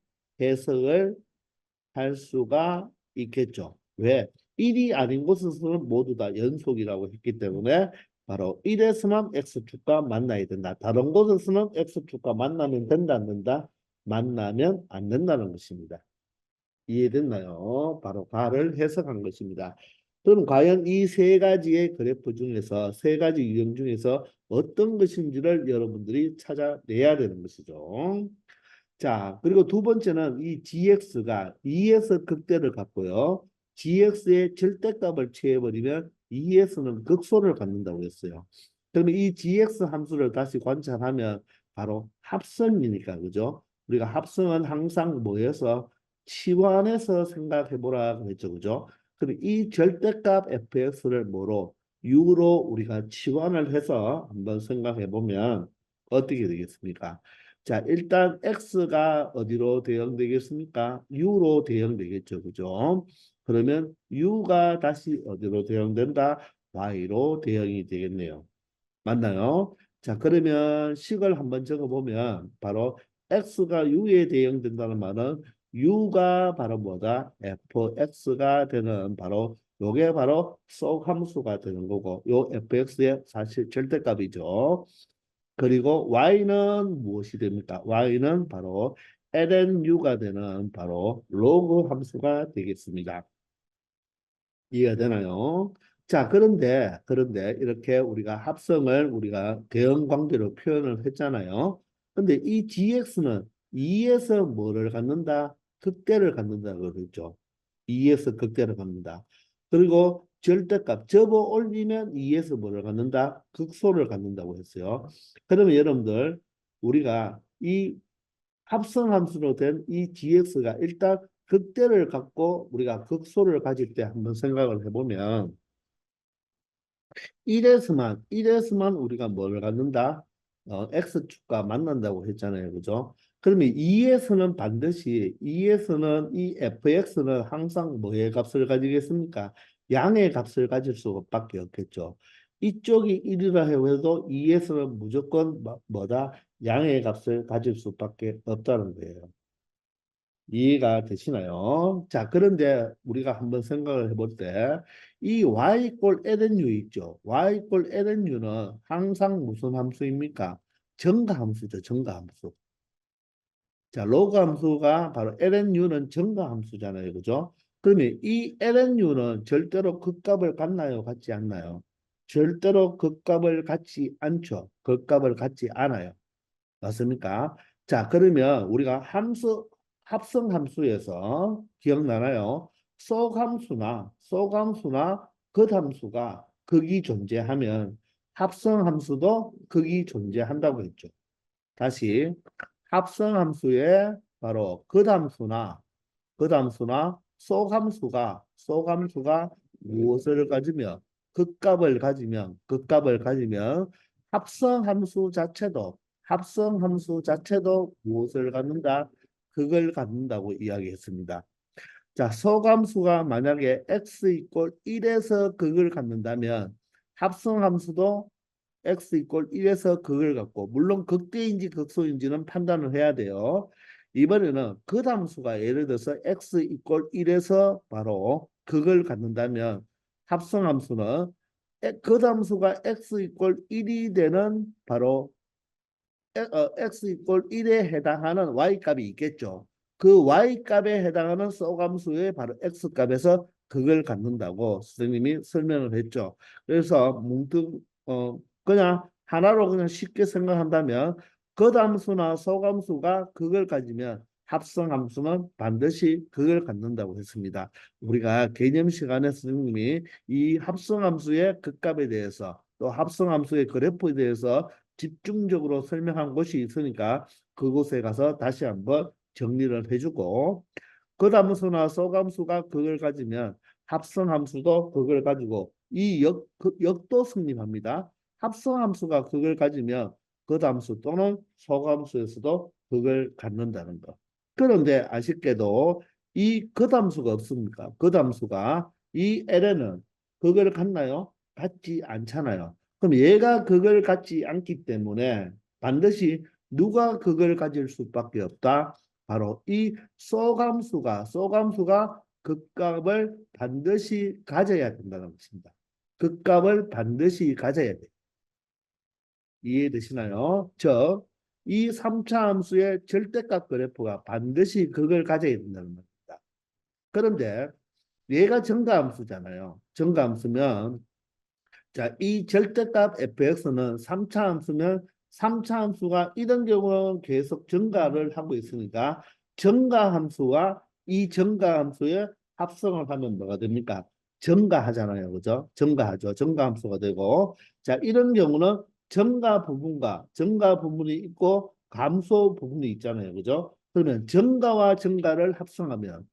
해석을 할 수가 있겠죠. 왜? 1이 아닌 곳에서는 모두 다 연속이라고 했기 때문에 바로 1에서만 x축과 만나야 된다. 다른 곳에서는 x축과 만나면 된다, 안 된다? 만나면 안 된다는 것입니다. 이해됐나요? 바로 가를 해석한 것입니다. 그럼 과연 이 세 가지의 그래프 중에서 세 가지 유형 중에서 어떤 것인지를 여러분들이 찾아내야 되는 것이죠. 자, 그리고 두 번째는 이 gx가 2에서 극대를 갖고요. gx의 절대값을 취해버리면 2에서는 극소를 갖는다고 했어요. 그러면 이 gx 함수를 다시 관찰하면 바로 합성이니까, 그죠? 우리가 합성은 항상 뭐에서 치환해서 생각해보라 그랬죠, 그죠? 그럼 이 절대값 fx를 뭐로? u로 우리가 치환을 해서 한번 생각해보면 어떻게 되겠습니까? 자, 일단 x가 어디로 대응되겠습니까? u로 대응되겠죠. 그죠? 그러면 u가 다시 어디로 대응된다? y로 대응이 되겠네요. 맞나요? 자, 그러면 식을 한번 적어보면 바로 x가 u에 대응된다는 말은 u가 바로 뭐다? fx가 되는 바로 요게 바로 속 함수가 되는 거고 요 fx의 사실 절대값이죠. 그리고 y는 무엇이 됩니까? y는 바로 lnu가 되는 바로 로그 함수가 되겠습니다. 이해가 되나요? 자, 그런데 이렇게 우리가 합성을 우리가 대응 관계로 표현을 했잖아요. 근데 이 gx는 2에서 뭐를 갖는다? 극대를 갖는다고 그랬죠. 2에서 극대를 갖는다. 그리고 절대값 접어 올리면 2에서 뭐를 갖는다? 극소를 갖는다고 했어요. 그러면 여러분들 우리가 이 합성함수로 된 이 gx가 일단 극대를 갖고 우리가 극소를 가질 때 한번 생각을 해보면 1에서만 우리가 뭐를 갖는다? x축과 만난다고 했잖아요. 그죠? 그러면 2에서는 이 fx는 항상 뭐의 값을 가지겠습니까? 양의 값을 가질 수밖에 없겠죠. 이쪽이 1이라 해도 2에서는 무조건 뭐다? 양의 값을 가질 수밖에 없다는 거예요. 이해가 되시나요? 자, 그런데 우리가 한번 생각을 해볼 때, 이 y 이꼴 lnu 있죠? y 이꼴 lnu는 항상 무슨 함수입니까? 정가함수죠, 정가함수. 자, 로그 함수가 바로 lnu는 정가함수잖아요, 그죠? 그러면 이 lnu는 절대로 극값을 갖나요, 갖지 않나요? 절대로 극값을 갖지 않죠. 극값을 갖지 않아요. 맞습니까? 자, 그러면 우리가 합성 함수에서 기억나나요? 속 함수나 겉함수가 극이 존재하면 합성 함수도 극이 존재한다고 했죠. 다시 합성 함수에 바로 겉함수나 속 함수가 무엇을 가지면 극값을 가지면 합성함수 자체도 무엇을 갖는다? 극을 갖는다고 이야기했습니다. 자, 소감수가 만약에 x 이꼴 1에서 극을 갖는다면 합성함수도 x 이꼴 1에서 극을 갖고 물론 극대인지 극소인지는 판단을 해야 돼요. 이번에는 극함수가 예를 들어서 x 이꼴 1에서 바로 극을 갖는다면 합성함수는 극함수가 x 이꼴 1이 되는 바로 x 이꼴 1에 해당하는 y값이 있겠죠. 그 y값에 해당하는 소감수의 바로 x값에서 극을 갖는다고 선생님이 설명을 했죠. 그래서 뭉뚱 그냥 하나로 그냥 쉽게 생각한다면 겉함수나 속함수가 그걸 가지면 합성함수는 반드시 그걸 갖는다고 했습니다. 우리가 개념 시간에 선생님이 이 합성함수의 극값에 대해서 또 합성함수의 그래프에 대해서 집중적으로 설명한 곳이 있으니까 그곳에 가서 다시 한번 정리를 해주고 겉함수나 속함수가 그걸 가지면 합성함수도 그걸 가지고 이 역도 성립합니다. 합성함수가 그걸 가지면 겉함수 또는 속함수에서도 그걸 갖는다는 거. 그런데 아쉽게도 이 겉함수가 없습니까? 겉함수가 이 L에는 그걸 갖나요? 갖지 않잖아요. 그럼 얘가 그걸 갖지 않기 때문에 반드시 누가 그걸 가질 수밖에 없다. 바로 이 소감수가 극값을 반드시 가져야 된다는 것입니다. 극값을 반드시 가져야 돼. 이해되시나요? 즉, 이 3차 함수의 절대값 그래프가 반드시 그걸 가져야 된다는 겁니다. 그런데 얘가 정가함수잖아요. 정가함수면 자, 이 절대값 fx는 3차 함수면 3차 함수가 이런 경우는 계속 증가를 하고 있으니까 증가함수와 이 증가함수의 합성을 하면 뭐가 됩니까? 증가하잖아요. 그죠? 증가하죠. 증가함수가 되고 자, 이런 경우는 증가 부분이 있고 감소 부분이 있잖아요. 그죠? 그러면 증가와 증가를 합성하면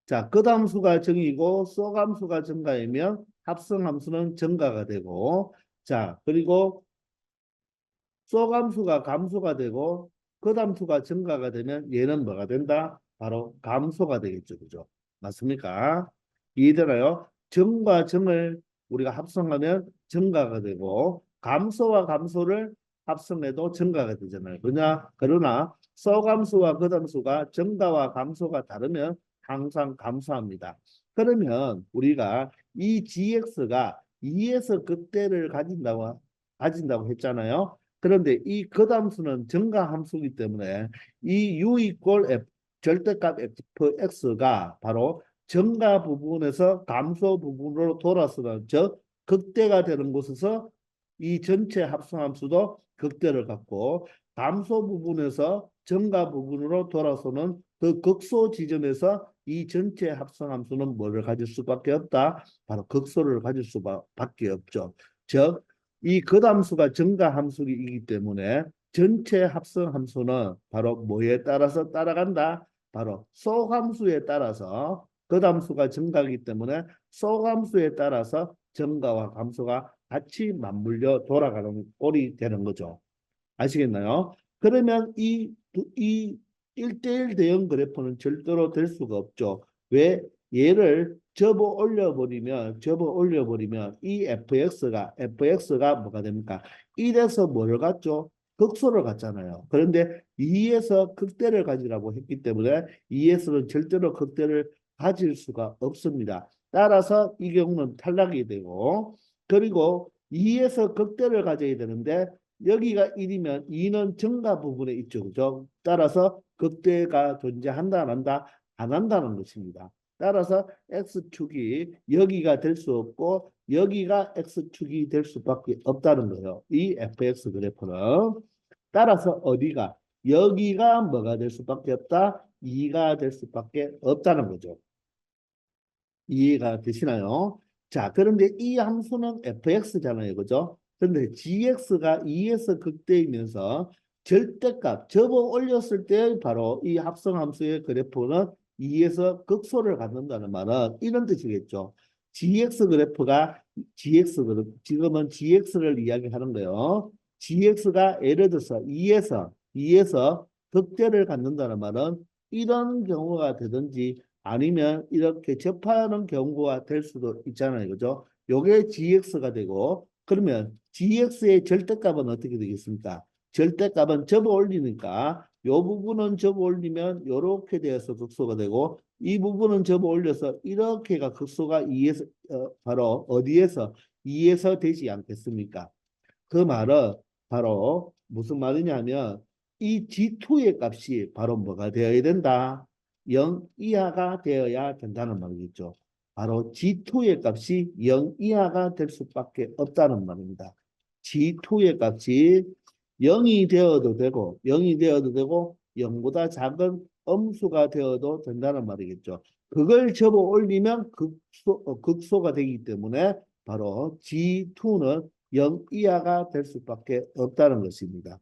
자, 겉함수가 정이고 속함수가 증가이면 합성함수는 증가가 되고 자, 그리고 속함수가 감소가 되고 겉함수가 증가가 되면 얘는 뭐가 된다? 바로 감소가 되겠죠. 그죠? 맞습니까? 이해되나요? 정과 정을 우리가 합성하면 증가가 되고 감소와 감소를 합성해도 증가가 되잖아요. 그러나 소감수와 겉함수가 증가와 감소가 다르면 항상 감소합니다. 그러면 우리가 이 gx가 2에서 극대를 가진다고 했잖아요. 그런데 이 겉함수는 증가함수이기 때문에 이 u 이퀄 f 절대값 fx가 바로 증가 부분에서 감소 부분으로 돌아서는 즉 극대가 되는 곳에서 이 전체 합성함수도 극대를 갖고 감소 부분에서 증가 부분으로 돌아서는 그 극소 지점에서 이 전체 합성함수는 뭐를 가질 수밖에 없다. 바로 극소를 가질 수밖에 없죠. 즉 이 겉함수가 증가함수이기 때문에 전체 합성함수는 바로 뭐에 따라서 따라간다? 바로 소함수에 따라서 겉함수가 증가하기 때문에 소함수에 따라서 증가와 감소가 같이 맞물려 돌아가는 꼴이 되는 거죠. 아시겠나요? 그러면 이 1대1 대응 그래프는 절대로 될 수가 없죠. 왜? 얘를 접어 올려버리면 이 fx가 뭐가 됩니까? 1에서 뭐를 갖죠? 극소를 갖잖아요. 그런데 2에서 극대를 가지라고 했기 때문에 2에서는 절대로 극대를 가질 수가 없습니다. 따라서 이 경우는 탈락이 되고 그리고 2에서 극대를 가져야 되는데 여기가 1이면 2는 증가 부분에 있죠. 그죠? 따라서 극대가 존재한다, 안 한다? 안 한다는 것입니다. 따라서 X축이 여기가 될 수 없고 여기가 X축이 될 수밖에 없다는 거예요. 이 fx 그래프는. 따라서 어디가? 여기가 뭐가 될 수밖에 없다? 2가 될 수밖에 없다는 거죠. 이해가 되시나요? 자, 그런데 이 함수는 fx잖아요. 그죠? 그런데 gx가 2에서 극대이면서 절대값 접어 올렸을 때 바로 이 합성함수의 그래프는 2에서 극소를 갖는다는 말은 이런 뜻이겠죠. gx 그래프가 지금은 gx를 이야기하는 거예요. gx가 예를 들어서 2에서 극대를 갖는다는 말은 이런 경우가 되든지 아니면 이렇게 접하는 경우가 될 수도 있잖아요. 그죠? 요게 gx가 되고 그러면 gx의 절대값은 어떻게 되겠습니까? 절대값은 접어 올리니까 요 부분은 접어 올리면 요렇게 되어서 극소가 되고 이 부분은 접어 올려서 이렇게가 극소가 2에서 바로 어디에서 2에서 되지 않겠습니까? 그 말은 바로 무슨 말이냐면 이 G2의 값이 바로 뭐가 되어야 된다? 0 이하가 되어야 된다는 말이겠죠. 바로 G2의 값이 0 이하가 될 수밖에 없다는 말입니다. G2의 값이 0이 되어도 되고 0이 되어도 되고 0보다 작은 음수가 되어도 된다는 말이겠죠. 그걸 접어 올리면 극소가 되기 때문에 바로 G2는 0 이하가 될 수밖에 없다는 것입니다.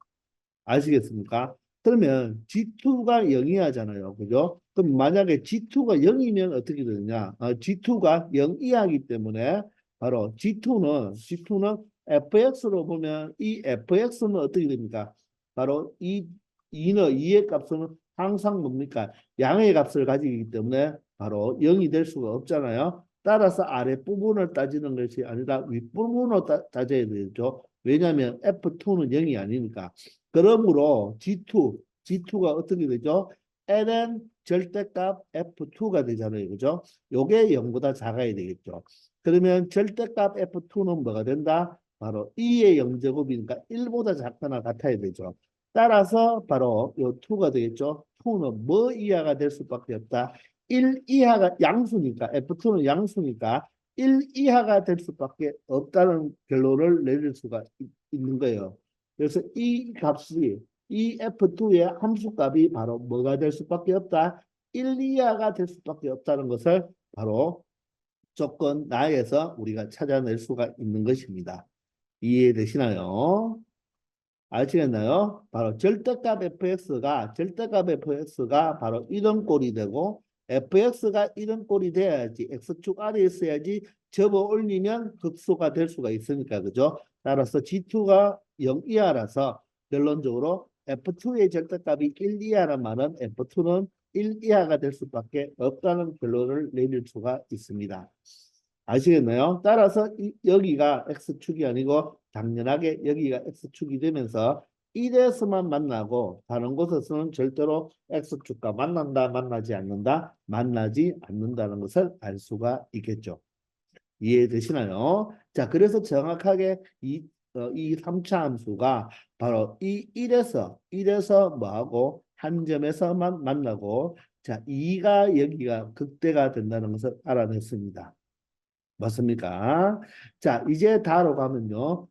아시겠습니까? 그러면 G2가 0이 하잖아요. 그죠? 그럼 만약에 G2가 0이면 어떻게 되느냐? G2가 0 이하이기 때문에 바로 G2는 fx로 보면 이 fx는 어떻게 됩니까? 바로 이 2의 값은 항상 뭡니까? 양의 값을 가지기 때문에 바로 0이 될 수가 없잖아요. 따라서 아랫부분을 따지는 것이 아니라 윗부분을 따져야 되죠. 왜냐하면 F2는 0이 아니니까. 그러므로 G2가 어떻게 되죠? ln 절대값 F2가 되잖아요. 그죠? 요게 0보다 작아야 되겠죠. 그러면 절대값 F2는 뭐가 된다? 바로 2의 0제곱이니까 1보다 작거나 같아야 되죠. 따라서 바로 요 2가 되겠죠. 2는 뭐 이하가 될 수밖에 없다. 1 이하가 양수니까 F2는 양수니까 1 이하가 될 수밖에 없다는 결론을 내릴 수가 있는 거예요. 그래서 이 값이 이 F2의 함수값이 바로 뭐가 될 수밖에 없다. 1 이하가 될 수밖에 없다는 것을 바로 조건 나에서 우리가 찾아낼 수가 있는 것입니다. 이해되시나요? 아시겠나요? 바로 절대값 fx가 바로 이런 꼴이 되고 fx가 이런 꼴이 돼야지 x축 아래에 있어야지 접어 올리면 극소가 될 수가 있으니까 그죠? 따라서 g2가 0 이하라서 결론적으로 f2의 절대값이 1 이하란 말은 f2는 1 이하가 될 수밖에 없다는 결론을 내릴 수가 있습니다. 아시겠나요? 따라서 여기가 x축이 아니고 당연하게 여기가 x축이 되면서 1에서만 만나고 다른 곳에서는 절대로 x축과 만난다, 만나지 않는다, 만나지 않는다는 것을 알 수가 있겠죠. 이해되시나요? 자, 그래서 정확하게 이 3차 함수가 바로 이 1에서 뭐하고 한 점에서만 만나고 자, 2가 여기가 극대가 된다는 것을 알아냈습니다. 맞습니까? 자, 이제 다로 가면요.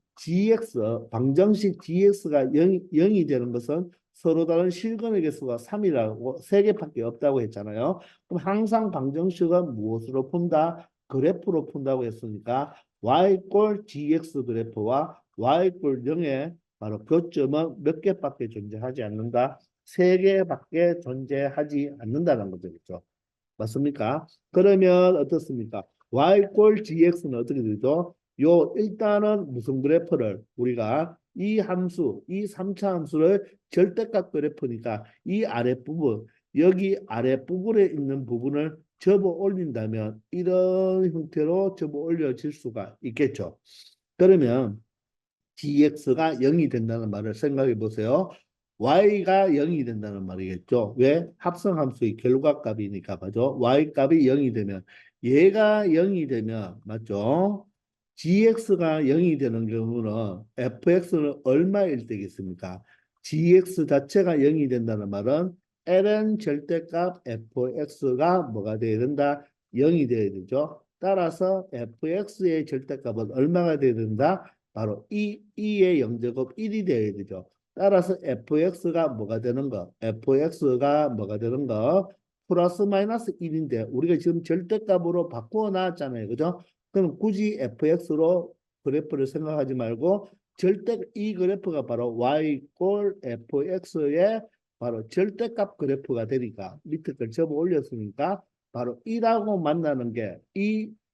방정식 gx가 0이 되는 것은 서로 다른 실근의 개수가 3이라고 3개밖에 없다고 했잖아요. 그럼 항상 방정식은 무엇으로 푼다? 그래프로 푼다고 했으니까 y gx 그래프와 y 0의 바로 교점은 몇 개밖에 존재하지 않는다? 3개밖에 존재하지 않는다는 거죠. 그렇죠? 맞습니까? 그러면 어떻습니까? y gx는 어떻게 되죠? 일단은 무슨 그래프를 우리가 이 3차 함수를 절대값 그래프니까 이 아랫부분, 여기 아랫부분에 있는 부분을 접어 올린다면 이런 형태로 접어 올려질 수가 있겠죠. 그러면 dx가 0이 된다는 말을 생각해 보세요. y가 0이 된다는 말이겠죠. 왜? 합성함수의 결과값이니까 맞죠? y값이 0이 되면 얘가 0이 되면 맞죠? gx가 0이 되는 경우는 fx는 얼마일 때겠습니까? gx 자체가 0이 된다는 말은 ln 절대값 fx가 뭐가 돼야 된다? 0이 돼야 되죠. 따라서 fx의 절대값은 얼마가 돼야 된다? 바로 2의 0제곱 1이 되어야 되죠. 따라서 fx가 뭐가 되는 거? fx가 뭐가 되는 거? 플러스 마이너스 1인데 우리가 지금 절대값으로 바꾸어 놨잖아요. 그죠? 그럼 굳이 fx로 그래프를 생각하지 말고 이 그래프가 바로 y 꼴 fx의 바로 절대값 그래프가 되니까 밑에 걸 접어 올렸으니까 바로 1하고 만나는 게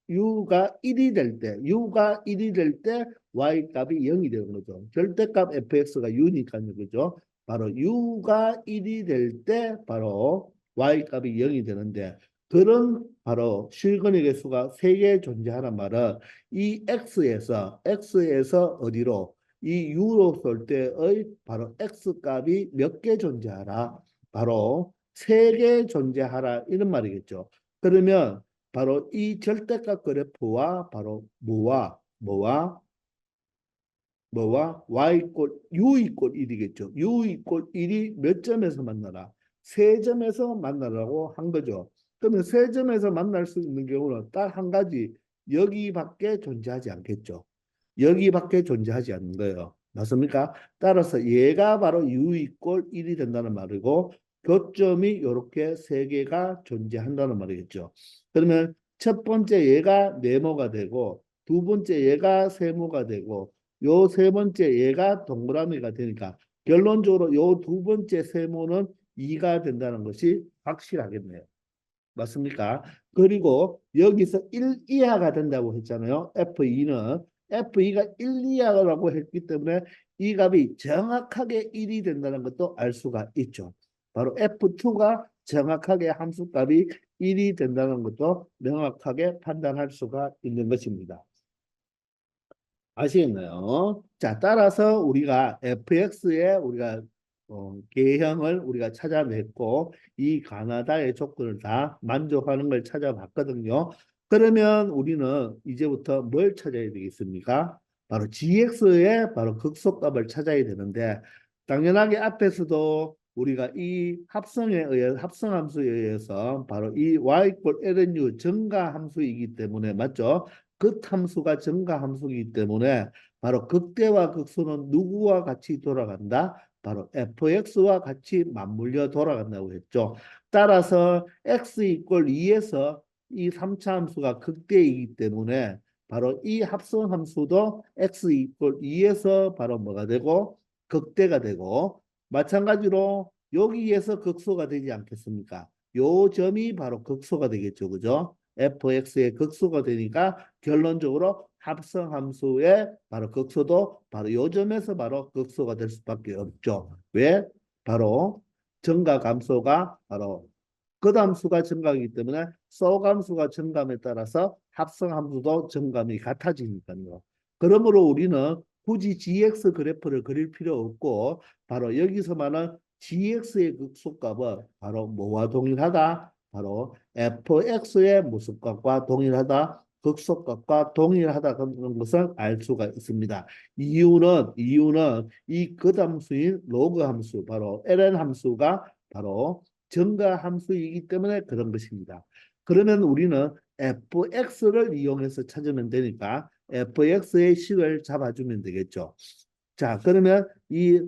u가 1이 될 때 y 값이 0이 되는 거죠. 절대값 fx가 u니까요. 그죠? 바로 u가 1이 될 때 바로 y 값이 0이 되는데 그런 바로 실근의 개수가 3개 존재하는 말은 이 x에서 어디로 이 u로 쏠 때의 바로 x 값이 몇 개 존재하라? 바로 3개 존재하라 이런 말이겠죠. 그러면 바로 이 절대값 그래프와 바로 y u 이꼴 1이겠죠. u 이꼴 1이 몇 점에서 만나라? 세 점에서 만나라고 한 거죠. 그러면 세 점에서 만날 수 있는 경우는 딱 한 가지 여기밖에 존재하지 않겠죠. 여기밖에 존재하지 않는 거예요. 맞습니까? 따라서 얘가 바로 u 이꼴 1이 된다는 말이고 교점이 이렇게 세 개가 존재한다는 말이겠죠. 그러면 첫 번째 얘가 네모가 되고 두 번째 얘가 세모가 되고 요 세 번째 얘가 동그라미가 되니까 결론적으로 요 두 번째 세모는 2가 된다는 것이 확실하겠네요. 맞습니까? 그리고 여기서 1 이하가 된다고 했잖아요. F2는 F2가 1 이하라고 했기 때문에 이 값이 정확하게 1이 된다는 것도 알 수가 있죠. 바로 F2가 정확하게 함수값이 1이 된다는 것도 명확하게 판단할 수가 있는 것입니다. 아시겠나요? 자, 따라서 우리가 fx의 우리가 계형을 우리가 찾아냈고 이 가나다의 조건을 다 만족하는 걸 찾아봤거든요. 그러면 우리는 이제부터 뭘 찾아야 되겠습니까? 바로 gx의 바로 극소값을 찾아야 되는데 당연하게 앞에서도 우리가 이 합성에 의해 합성함수에 의해서 바로 이 y lnu 증가 함수이기 때문에 맞죠? 극함수가 증가함수이기 때문에 바로 극대와 극소는 누구와 같이 돌아간다? 바로 fx와 같이 맞물려 돌아간다고 했죠. 따라서 x 이꼴 2에서 이 3차 함수가 극대이기 때문에 바로 이 합성함수도 x 이꼴 2에서 바로 뭐가 되고 극대가 되고 마찬가지로 여기에서 극소가 되지 않겠습니까? 요 점이 바로 극소가 되겠죠. 그죠? fx의 극소가 되니까 결론적으로 합성함수의 바로 극소도 바로 요 점에서 바로 극소가 될 수밖에 없죠. 왜? 바로 증가 감소가 바로 끝함수가 증가하기 때문에 소감수가 증감에 따라서 합성함수도 증감이 같아지니까요. 그러므로 우리는 굳이 gx 그래프를 그릴 필요 없고 바로 여기서 말하는 gx의 극소값은 바로 뭐와 동일하다? 바로 fx의 무수값과 동일하다. 극소값과 동일하다는 것을 알 수가 있습니다. 이유는 이 극함수인 로그 함수 바로 ln 함수가 바로 증가 함수이기 때문에 그런 것입니다. 그러면 우리는 fx를 이용해서 찾으면 되니까 fx의 식을 잡아주면 되겠죠. 자, 그러면 이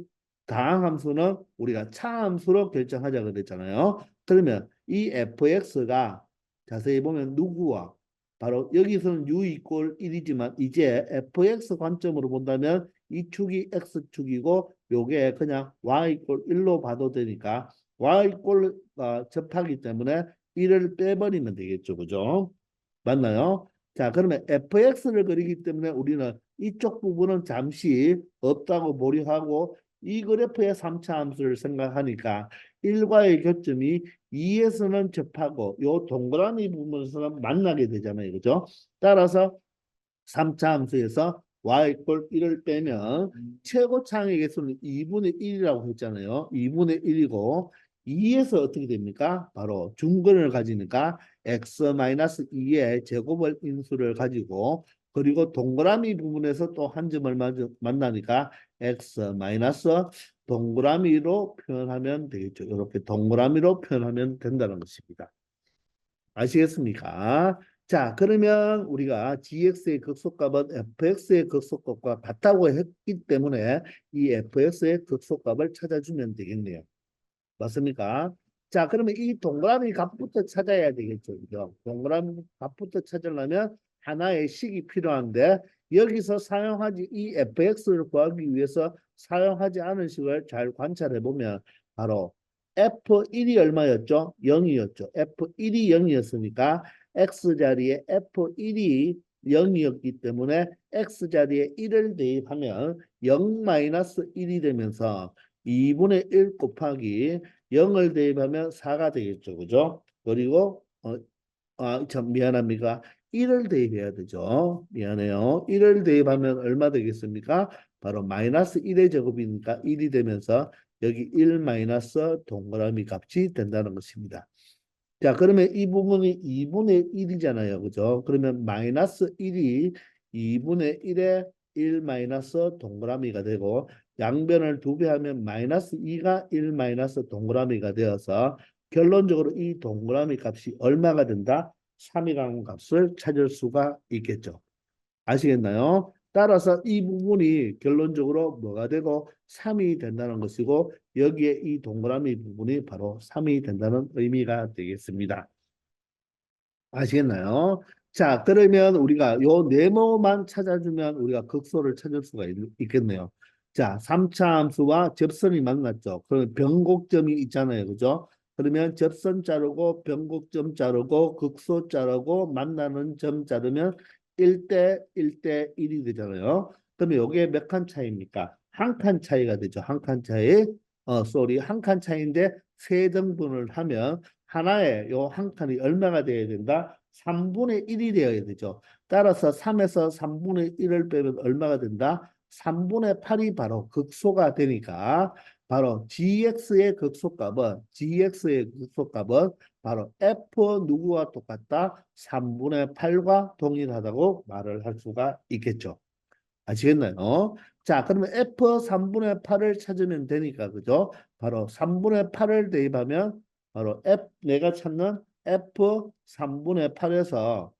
다항함수는 우리가 차함수로 결정하자 그랬잖아요. 그러면 이 fx가 자세히 보면 누구와 바로 여기서는 u 이꼴 1이지만 이제 fx 관점으로 본다면 이 축이 x축이고 요게 그냥 y 이꼴 1로 봐도 되니까 y 이꼴 접하기 때문에 1을 빼버리면 되겠죠. 그죠? 맞나요? 자, 그러면 fx를 그리기 때문에 우리는 이쪽 부분은 잠시 없다고 보류하고 이 그래프의 3차 함수를 생각하니까 1과의 교점이 2에서는 접하고 요 동그라미 부분에서는 만나게 되잖아요. 그죠? 따라서 3차 함수에서 y 꼴 1을 빼면 최고차항의 개수는 2분의 1이라고 했잖아요. 2분의 1이고 2에서 어떻게 됩니까? 바로 중근을 가지니까 x-2의 제곱을 인수를 가지고 그리고 동그라미 부분에서 또 한 점을 만나니까 x 마이너스 동그라미로 표현하면 되겠죠. 이렇게 동그라미로 표현하면 된다는 것입니다. 아시겠습니까? 자, 그러면 우리가 gx의 극소값은 fx의 극소값과 같다고 했기 때문에 이 fx의 극소값을 찾아주면 되겠네요. 맞습니까? 자, 그러면 이 동그라미 값부터 찾아야 되겠죠. 그죠? 동그라미 값부터 찾으려면 하나의 식이 필요한데 여기서 사용하지 이 fx를 구하기 위해서 사용하지 않은 식을 잘 관찰해 보면 바로 f1이 얼마였죠? 0이었죠. f1이 0이었으니까 x자리에 f1이 0이었기 때문에 x자리에 1을 대입하면 0-1이 되면서 2분의 1 곱하기 0을 대입하면 4가 되겠죠. 그죠? 그리고 참 미안합니다. 1을 대입해야 되죠. 미안해요. 1을 대입하면 얼마 되겠습니까? 바로 마이너스 1의 제곱이니까 1이 되면서 여기 1 마이너스 동그라미 값이 된다는 것입니다. 자, 그러면 이 부분이 2분의 1이잖아요. 그죠? 그러면 마이너스 1이 2분의 1에 1 마이너스 동그라미가 되고 양변을 2배 하면 마이너스 2가 1 마이너스 동그라미가 되어서 결론적으로 이 동그라미 값이 얼마가 된다? 3이라는 값을 찾을 수가 있겠죠. 아시겠나요? 따라서 이 부분이 결론적으로 뭐가 되고 3이 된다는 것이고 여기에 이 동그라미 부분이 바로 3이 된다는 의미가 되겠습니다. 아시겠나요? 자, 그러면 우리가 요 네모만 찾아주면 우리가 극소를 찾을 수가 있겠네요. 자, 3차 함수와 접선이 만났죠. 그러면 변곡점이 있잖아요. 그죠? 그러면 접선 자르고 변곡점 자르고 극소 자르고 만나는 점 자르면 1대 1대 1이 되잖아요. 그러면 이게 몇 칸 차이입니까? 한 칸 차이가 되죠. 한 칸 차이. 한 칸 차이인데 세 등분을 하면 하나에 요 한 칸이 얼마가 돼야 된다? 3분의 1이 되어야 되죠. 따라서 3에서 3분의 1을 빼면 얼마가 된다? 3분의 8이 바로 극소가 되니까 바로 gx의 극소값은 바로 f 누구와 똑같다? 3분의 8과 동일하다고 말을 할 수가 있겠죠. 아시겠나요? 자, 그러면 F 3분의 8을 찾으면 되니까, 그죠? 바로 3분의 8을 대입하면 바로 내가 찾는 F 3분의 8에서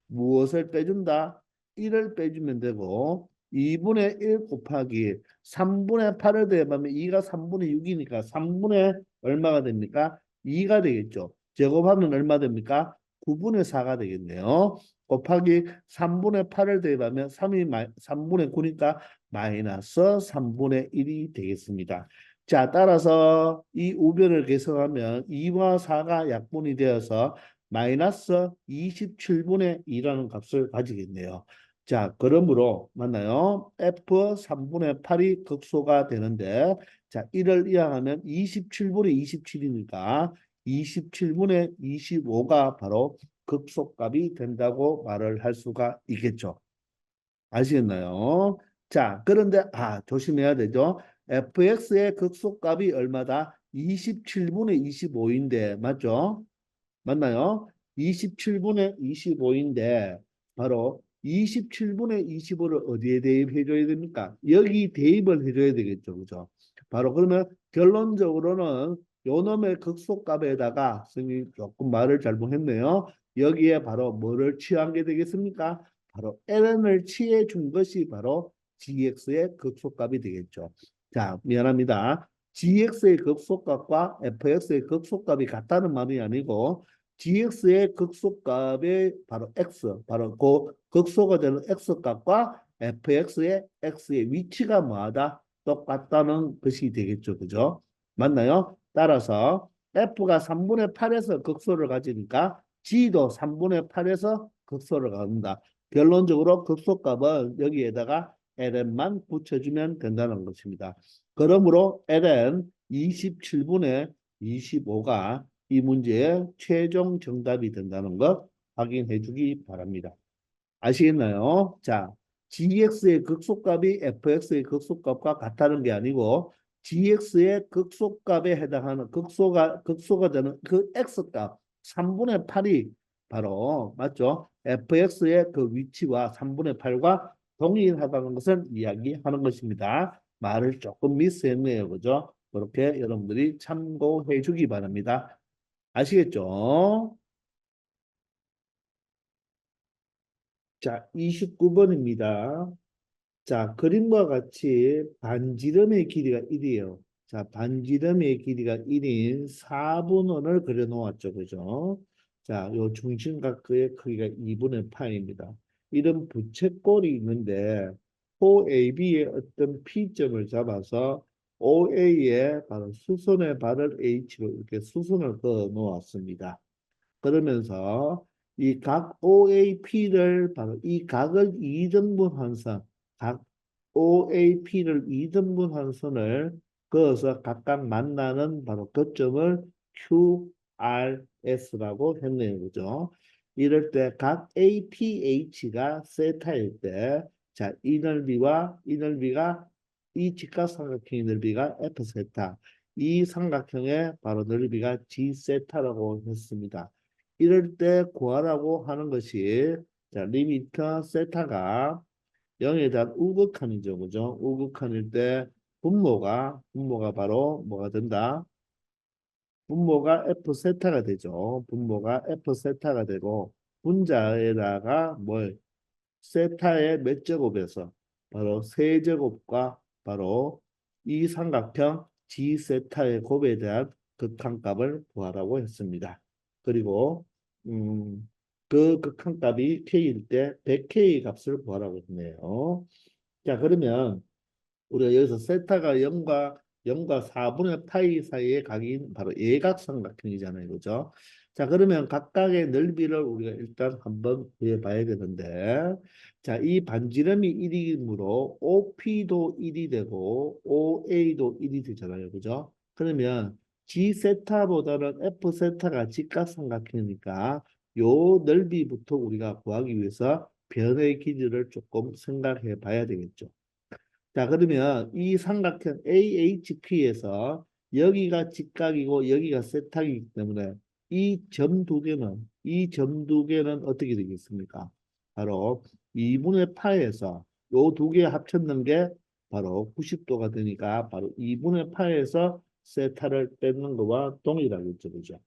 무엇을 빼준다? 1을 빼주면 되고 2분의 1 곱하기 3분의 8을 대입하면 2가 3분의 6이니까 3분의 얼마가 됩니까? 2가 되겠죠. 제곱하면 얼마 됩니까? 9분의 4가 되겠네요. 곱하기 3분의 8을 대입하면 3분의 9니까 마이너스 3분의 1이 되겠습니다. 자, 따라서 이 우변을 계산하면 2와 4가 약분이 되어서 마이너스 27분의 2라는 값을 가지겠네요. 자, 그러므로 맞나요? F 3분의 8이 극소가 되는데 자, 1을 이항하면 27분의 27이니까 27분의 25가 바로 극소값이 된다고 말을 할 수가 있겠죠. 아시겠나요? 자, 그런데 조심해야 되죠. fx의 극소값이 얼마다? 27분의 25인데 맞죠? 맞나요? 27분의 25인데 바로 27분의 25를 어디에 대입해 줘야 됩니까? 여기 대입을 해줘야 되겠죠. 그죠? 바로 그러면 결론적으로는 요놈의 극소값에다가 선생님이 조금 말을 잘못했네요. 여기에 바로 뭐를 취한 게 되겠습니까? 바로 ln을 취해 준 것이 바로 gx의 극소값이 되겠죠. 자, 미안합니다. gx의 극소값과 fx의 극소값이 같다는 말이 아니고 gx의 극소값의 바로 x, 바로 그 극소가 되는 x값과 fx의 x의 위치가 뭐하다? 똑같다는 것이 되겠죠. 그죠? 맞나요? 따라서 f가 3분의 8에서 극소를 가지니까 g도 3분의 8에서 극소를 갖는다. 결론적으로 극소값은 여기에다가 ln만 붙여주면 된다는 것입니다. 그러므로 ln 27분의 25가 이 문제의 최종 정답이 된다는 것 확인해 주기 바랍니다. 아시겠나요? 자, gx의 극소값이 fx의 극소값과 같다는 게 아니고 gx의 극소값에 해당하는 극소가 되는 그 x값 3분의 8이 바로 맞죠? fx의 그 위치와 3분의 8과 동일하다는 것을 이야기하는 것입니다. 말을 조금 미스했네요. 그죠? 그렇게 여러분들이 참고해 주기 바랍니다. 아시겠죠? 자, 29번입니다. 자, 그림과 같이 반지름의 길이가 1이에요. 자, 반지름의 길이가 1인 4분원을 그려 놓았죠. 그죠? 자, 요 중심각의 크기가 2분의 파입니다. 이런 부채꼴이 있는데 OAB의 어떤 P점을 잡아서 OA에 바로 수선의 발을 H로 이렇게 수선을 그어 놓았습니다. 그러면서 이 각 OAP를 바로 이 각을 2등분한 선, 각 OAP를 2등분한 선을 그어서 각각 만나는 바로 거점을 QRS라고 했네요. 그죠? 이럴 때 각 APH가 세타일 때, 자, 이 넓이와 이 넓이가 이 직각삼각형의 넓이가 F세타, 이 삼각형의 바로 넓이가 G세타라고 했습니다. 이럴 때 구하라고 하는 것이 자, 리미터 세타가 0에 대한 우극한이죠. 그죠? 우극한일 때 분모가 바로 뭐가 된다? 분모가 F 세타가 되죠. 분모가 F 세타가 되고 분자에다가 뭘 세타의 몇 제곱에서 바로 세제곱과 바로 이 삼각형 G 세타의 곱에 대한 극한값을 구하라고 했습니다. 그리고 그 극한값이 K일 때 100K 값을 구하라고 했네요. 자, 그러면 우리가 여기서 세타가 0과 4분의 파이 사이의 각인 바로 예각삼각형이잖아요. 그죠? 자, 그러면 각각의 넓이를 우리가 일단 한번 구해봐야 되는데, 자, 이 반지름이 1이므로 OP도 1이 되고 OA도 1이 되잖아요. 그죠? 그러면 G 세타보다는 F 세타가 직각삼각형이니까 요 넓이부터 우리가 구하기 위해서 변의 길이를 조금 생각해 봐야 되겠죠. 자, 그러면 이 삼각형 AHP에서 여기가 직각이고 여기가 세탁이기 때문에 이 점 두 개는 어떻게 되겠습니까? 바로 2분의 파에서 요 두 개 합쳤는 게 바로 90도가 되니까 바로 2분의 파에서 세타를 뺏는 거와 동일하겠죠. 그죠?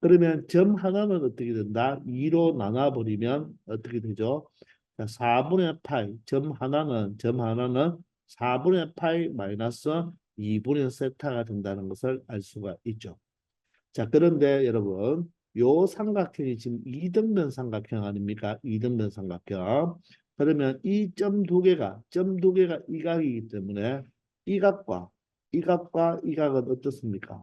그러면 점 하나는 어떻게 된다? 2로 나눠버리면 어떻게 되죠? 자, 4분의 파이, 점 하나는 4분의 파이 마이너스 2분의 세타가 된다는 것을 알 수가 있죠. 자, 그런데 여러분, 요 삼각형이 지금 이등변 삼각형 아닙니까? 이등변 삼각형. 그러면 점 두 개가 이 각이기 때문에 이 각은 어떻습니까?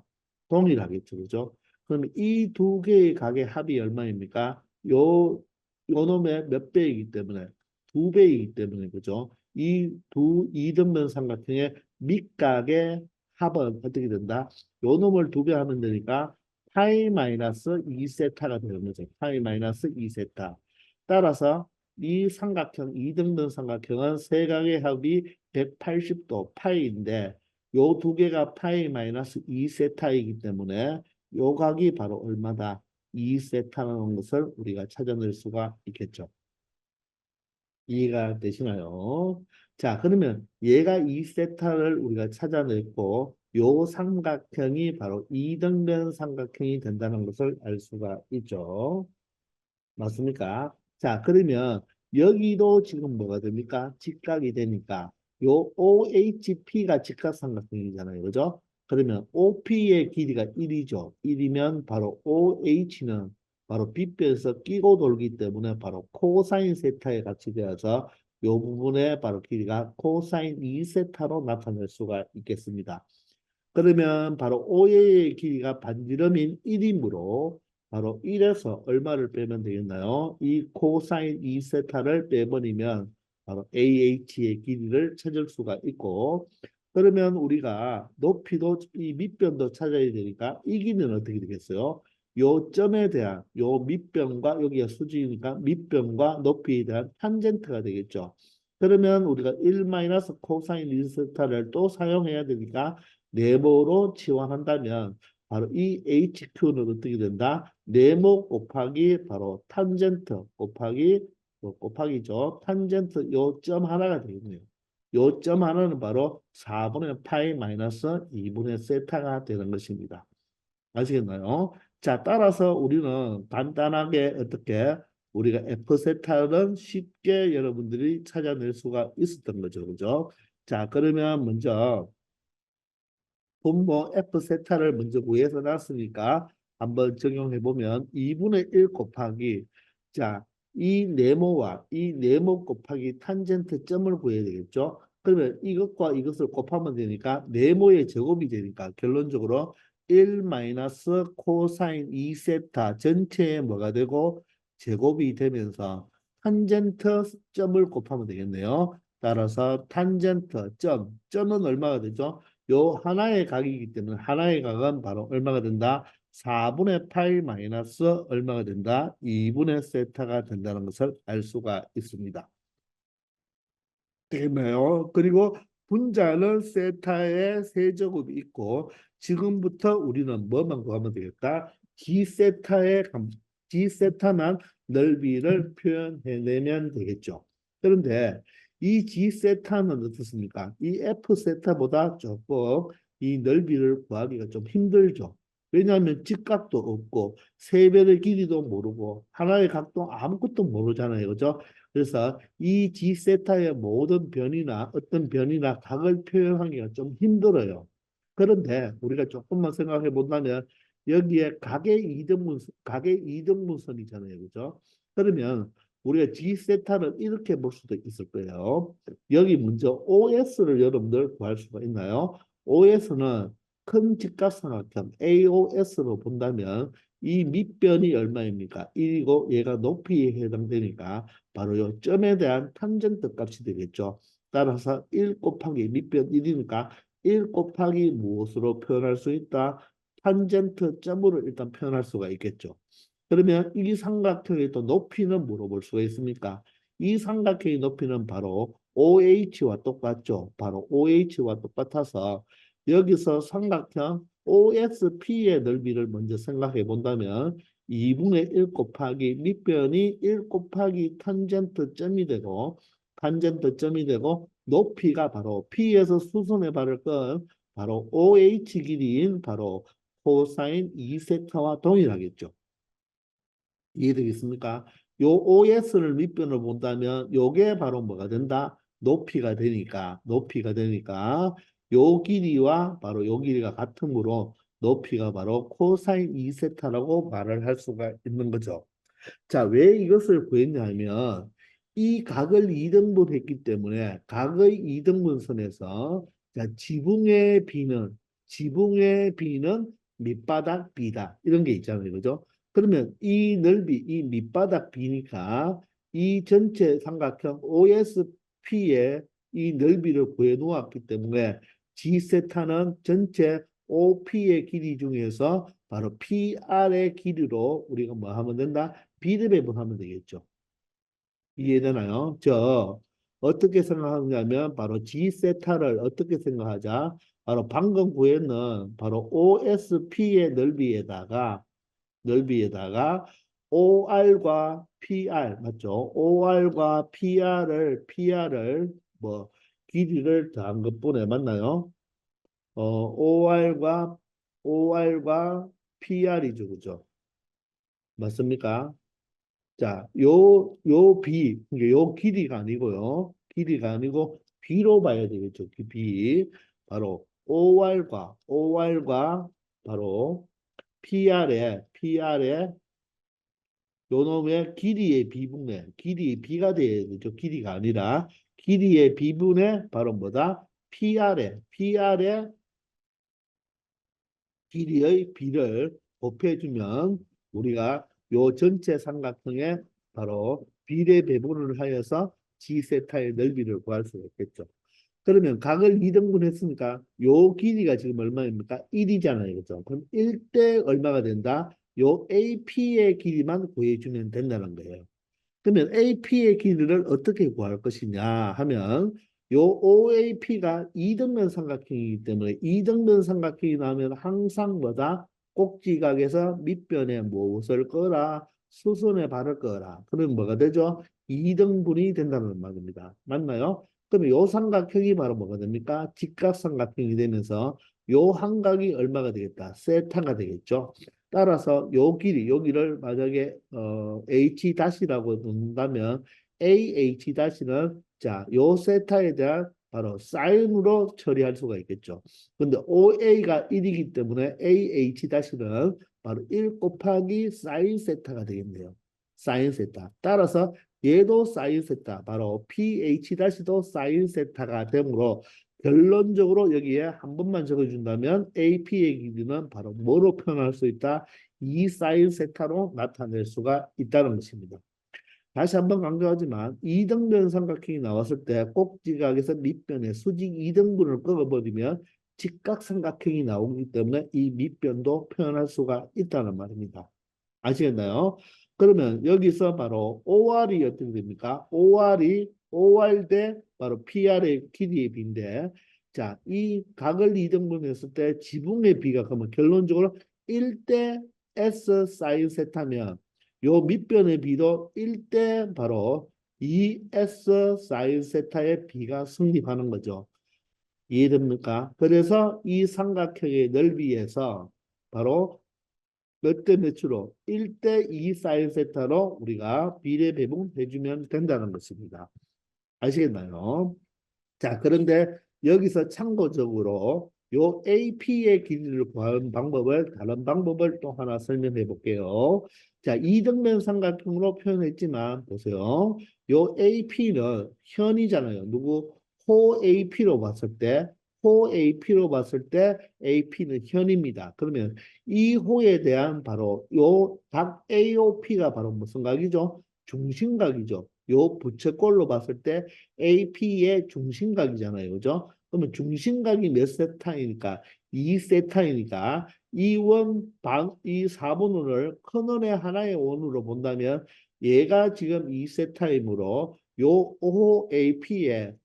동일하겠죠, 그죠? 그럼 이 두 개의 각의 합이 얼마입니까? 요 놈의 몇 배이기 때문에 2배이기 때문에 그죠? 이등변 삼각형의 밑각의 합은 어떻게 된다? 요 놈을 2배 하면 되니까 파이 마이너스 2세타가 되는 거죠. 파이 마이너스 2세타. 따라서 이 삼각형, 이등변 삼각형은 세각의 합이 180도 파이인데 요 두 개가 파이 마이너스 2세타이기 때문에 요 각이 바로 얼마다? 2세타라는 것을 우리가 찾아낼 수가 있겠죠. 이해가 되시나요? 자, 그러면 얘가 2세타를 우리가 찾아냈고 요 삼각형이 바로 이등변 삼각형이 된다는 것을 알 수가 있죠. 맞습니까? 자, 그러면 여기도 지금 뭐가 됩니까? 직각이 되니까 요 OHP가 직각삼각형이잖아요. 그죠? 그러면 OP의 길이가 1이죠. 1이면 바로 OH는 바로 빗변에서 끼고 돌기 때문에 바로 코사인 세타에 같이 되어서 요 부분에 바로 길이가 코사인 2세타로 나타낼 수가 있겠습니다. 그러면 바로 OA의 길이가 반지름인 1이므로 바로 1에서 얼마를 빼면 되겠나요? 이 코사인 2세타를 빼버리면 바로 AH의 길이를 찾을 수가 있고 그러면 우리가 높이도 이 밑변도 찾아야 되니까 이 길이는 어떻게 되겠어요? 요 점에 대한 요 밑변과 여기가 수직이니까 밑변과 높이에 대한 탄젠트가 되겠죠. 그러면 우리가 1 코사인 2세타를 또 사용해야 되니까 네모로 치환한다면 바로 이 HQ는 어떻게 된다? 네모 곱하기 바로 탄젠트 곱하기죠. 탄젠트 요 점 하나가 되겠네요. 요 점 하나는 바로 4분의 파이 마이너스 2분의 세타가 되는 것입니다. 아시겠나요? 자, 따라서 우리는 간단하게 어떻게 우리가 F 세타는 쉽게 여러분들이 찾아낼 수가 있었던 거죠. 그죠? 자, 그러면 먼저 분모 F 세타를 먼저 구해서 놨으니까 한번 적용해 보면 2분의 1 곱하기 자, 이 네모 곱하기 탄젠트 점을 구해야 되겠죠. 그러면 이것과 이것을 곱하면 되니까 네모의 제곱이 되니까 결론적으로 1 마이너스 코사인 2세타 전체에 뭐가 되고 제곱이 되면서 탄젠트 점을 곱하면 되겠네요. 따라서 탄젠트 점은 얼마가 되죠? 요 하나의 각이기 때문에 하나의 각은 바로 얼마가 된다? 4분의 파이 마이너스 얼마가 된다? 2분의 세타가 된다는 것을 알 수가 있습니다. 되겠나요? 그리고 분자는 세타의 세제곱이 있고 지금부터 우리는 뭐만 구하면 되겠다? G세타만 넓이를 표현해내면 되겠죠. 그런데 이 G세타는 어떻습니까? 이 F세타보다 조금 이 넓이를 구하기가 좀 힘들죠. 왜냐하면 직각도 없고 세변의 길이도 모르고 하나의 각도 아무것도 모르잖아요. 그죠? 그래서 이 G 세타의 모든 변이나 어떤 변이나 각을 표현하기가 좀 힘들어요. 그런데 우리가 조금만 생각해 본다면 여기에 각의 이등분선이잖아요. 그죠? 그러면 우리가 G 세타를 이렇게 볼 수도 있을 거예요. 여기 먼저 OS를 여러분들 구할 수가 있나요? OS는 큰 직각삼각형 AOS로 본다면 이 밑변이 얼마입니까? 1이고 얘가 높이에 해당되니까 바로 요 점에 대한 탄젠트 값이 되겠죠. 따라서 1 곱하기 밑변 1이니까 1 곱하기 무엇으로 표현할 수 있다? 탄젠트 점으로 일단 표현할 수가 있겠죠. 그러면 이 삼각형의 또 높이는 물어볼 수가 있습니까? 이 삼각형의 높이는 바로 OH와 똑같죠. 바로 OH와 똑같아서 여기서 삼각형 OSP의 넓이를 먼저 생각해 본다면 2분의 1 곱하기 밑변이 1 곱하기 탄젠트 점이 되고 탄젠트 점이 되고 높이가 바로 P에서 수선해 바를 건 바로 OH 길이인 바로 코사인 2세타와 동일하겠죠. 이해되겠습니까? 요 OS를 밑변을 본다면 요게 바로 뭐가 된다? 높이가 되니까 요 길이와 바로 요 길이가 같으므로 높이가 바로 코사인 2세타라고 말을 할 수가 있는 거죠. 자, 왜 이것을 구했냐면 이 각을 2등분 했기 때문에 각의 2등분선에서 자, 지붕의 비는 밑바닥 비다. 이런 게 있잖아요. 그죠? 그러면 이 넓이, 이 밑바닥 비니까 이 전체 삼각형 OSP의 이 넓이를 구해 놓았기 때문에 G세타는 전체 OP의 길이 중에서 바로 PR의 길이로 우리가 뭐 하면 된다? 비례배분하면 되겠죠. 이해되나요? 어떻게 생각하냐면 바로 G 세타를 어떻게 생각하자? 바로 방금 구했는 바로 OSP의 넓이에다가 OR과 PR 맞죠? OR과 PR을 뭐 길이를 더한 것뿐에 맞나요? OR과 PR이죠, 그죠? 맞습니까? 자, 이게 요 길이가 아니고요. 길이가 아니고 B로 봐야 되겠죠. B. 바로 OR과 바로 PR의 요 놈의 길이의 B가 돼야 되죠. 길이가 아니라 길이의 B분의 바로 뭐다? PR의 길이의 B를 곱해주면 우리가 요 전체 삼각형의 바로 비례 배분을 하여서 G세타의 넓이를 구할 수가 있겠죠. 그러면 각을 2등분 했으니까 요 길이가 지금 얼마입니까? 1이잖아요. 그죠? 그럼 1대 얼마가 된다? 요 AP의 길이만 구해주면 된다는 거예요. 그러면 AP의 길이를 어떻게 구할 것이냐 하면 요 OAP가 이등변 삼각형이기 때문에 이등변 삼각형이 나오면 항상 뭐다? 꼭지각에서 밑변에 무엇을 꺼라? 수선에 발을 꺼라. 그러면 뭐가 되죠? 이등분이 된다는 말입니다. 맞나요? 그러면 요 삼각형이 바로 뭐가 됩니까? 직각삼각형이 되면서 요 한각이 얼마가 되겠다? 세타가 되겠죠. 따라서 요 길이, 여기를 만약에 H-라고 놓는다면 AH-는 자, 요 세타에 대한 바로 사인으로 처리할 수가 있겠죠. 근데 OA가 1이기 때문에 AH-는 바로 1 곱하기 사인 세타가 되겠네요. 사인 세타. 따라서 얘도 사인 세타, 바로 PH-도 사인 세타가 되므로 결론적으로 여기에 한 번만 적어준다면 AP의 길이는 바로 뭐로 표현할 수 있다? 2 사인 세타로 나타낼 수가 있다는 것입니다. 다시 한번 강조하지만 이등변 삼각형이 나왔을 때 꼭지각에서 밑변에 수직 이등분을 꺾어버리면 직각삼각형이 나오기 때문에 이 밑변도 표현할 수가 있다는 말입니다. 아시겠나요? 그러면 여기서 바로 OR이 어떻게 됩니까? OR 대 바로 PR의 길이의 비인데 자, 이 각을 이등분했을 때 지붕의 비가 그러면 결론적으로 1대 S 사인 세타면 요 밑변의 비도 1대 바로 2S 사인 세타의 비가 성립하는 거죠. 이해됩니까? 그래서 이 삼각형의 넓이에서 바로 몇 대 몇으로? 1대 2 사인 세타로 우리가 비례 배분해 주면 된다는 것입니다. 아시겠나요? 자, 그런데 여기서 참고적으로 요 AP의 길이를 구하는 방법을 다른 방법을 또 하나 설명해 볼게요. 자, 이등변 삼각형으로 표현했지만 보세요. 요 AP는 현이잖아요. 누구? 호 AP로 봤을 때, 호 AP로 봤을 때 AP는 현입니다. 그러면 이 호에 대한 바로 요 각 AOP가 바로 무슨 각이죠? 중심각이죠. 요 부채꼴로 봤을 때 AP의 중심각이잖아요. 그죠? 그러면 중심각이 몇 세타이니까 2세타이니까 이 원, 이 4분원을 큰 원의 하나의 원으로 본다면 얘가 지금 2세타이므로 요 호 AP의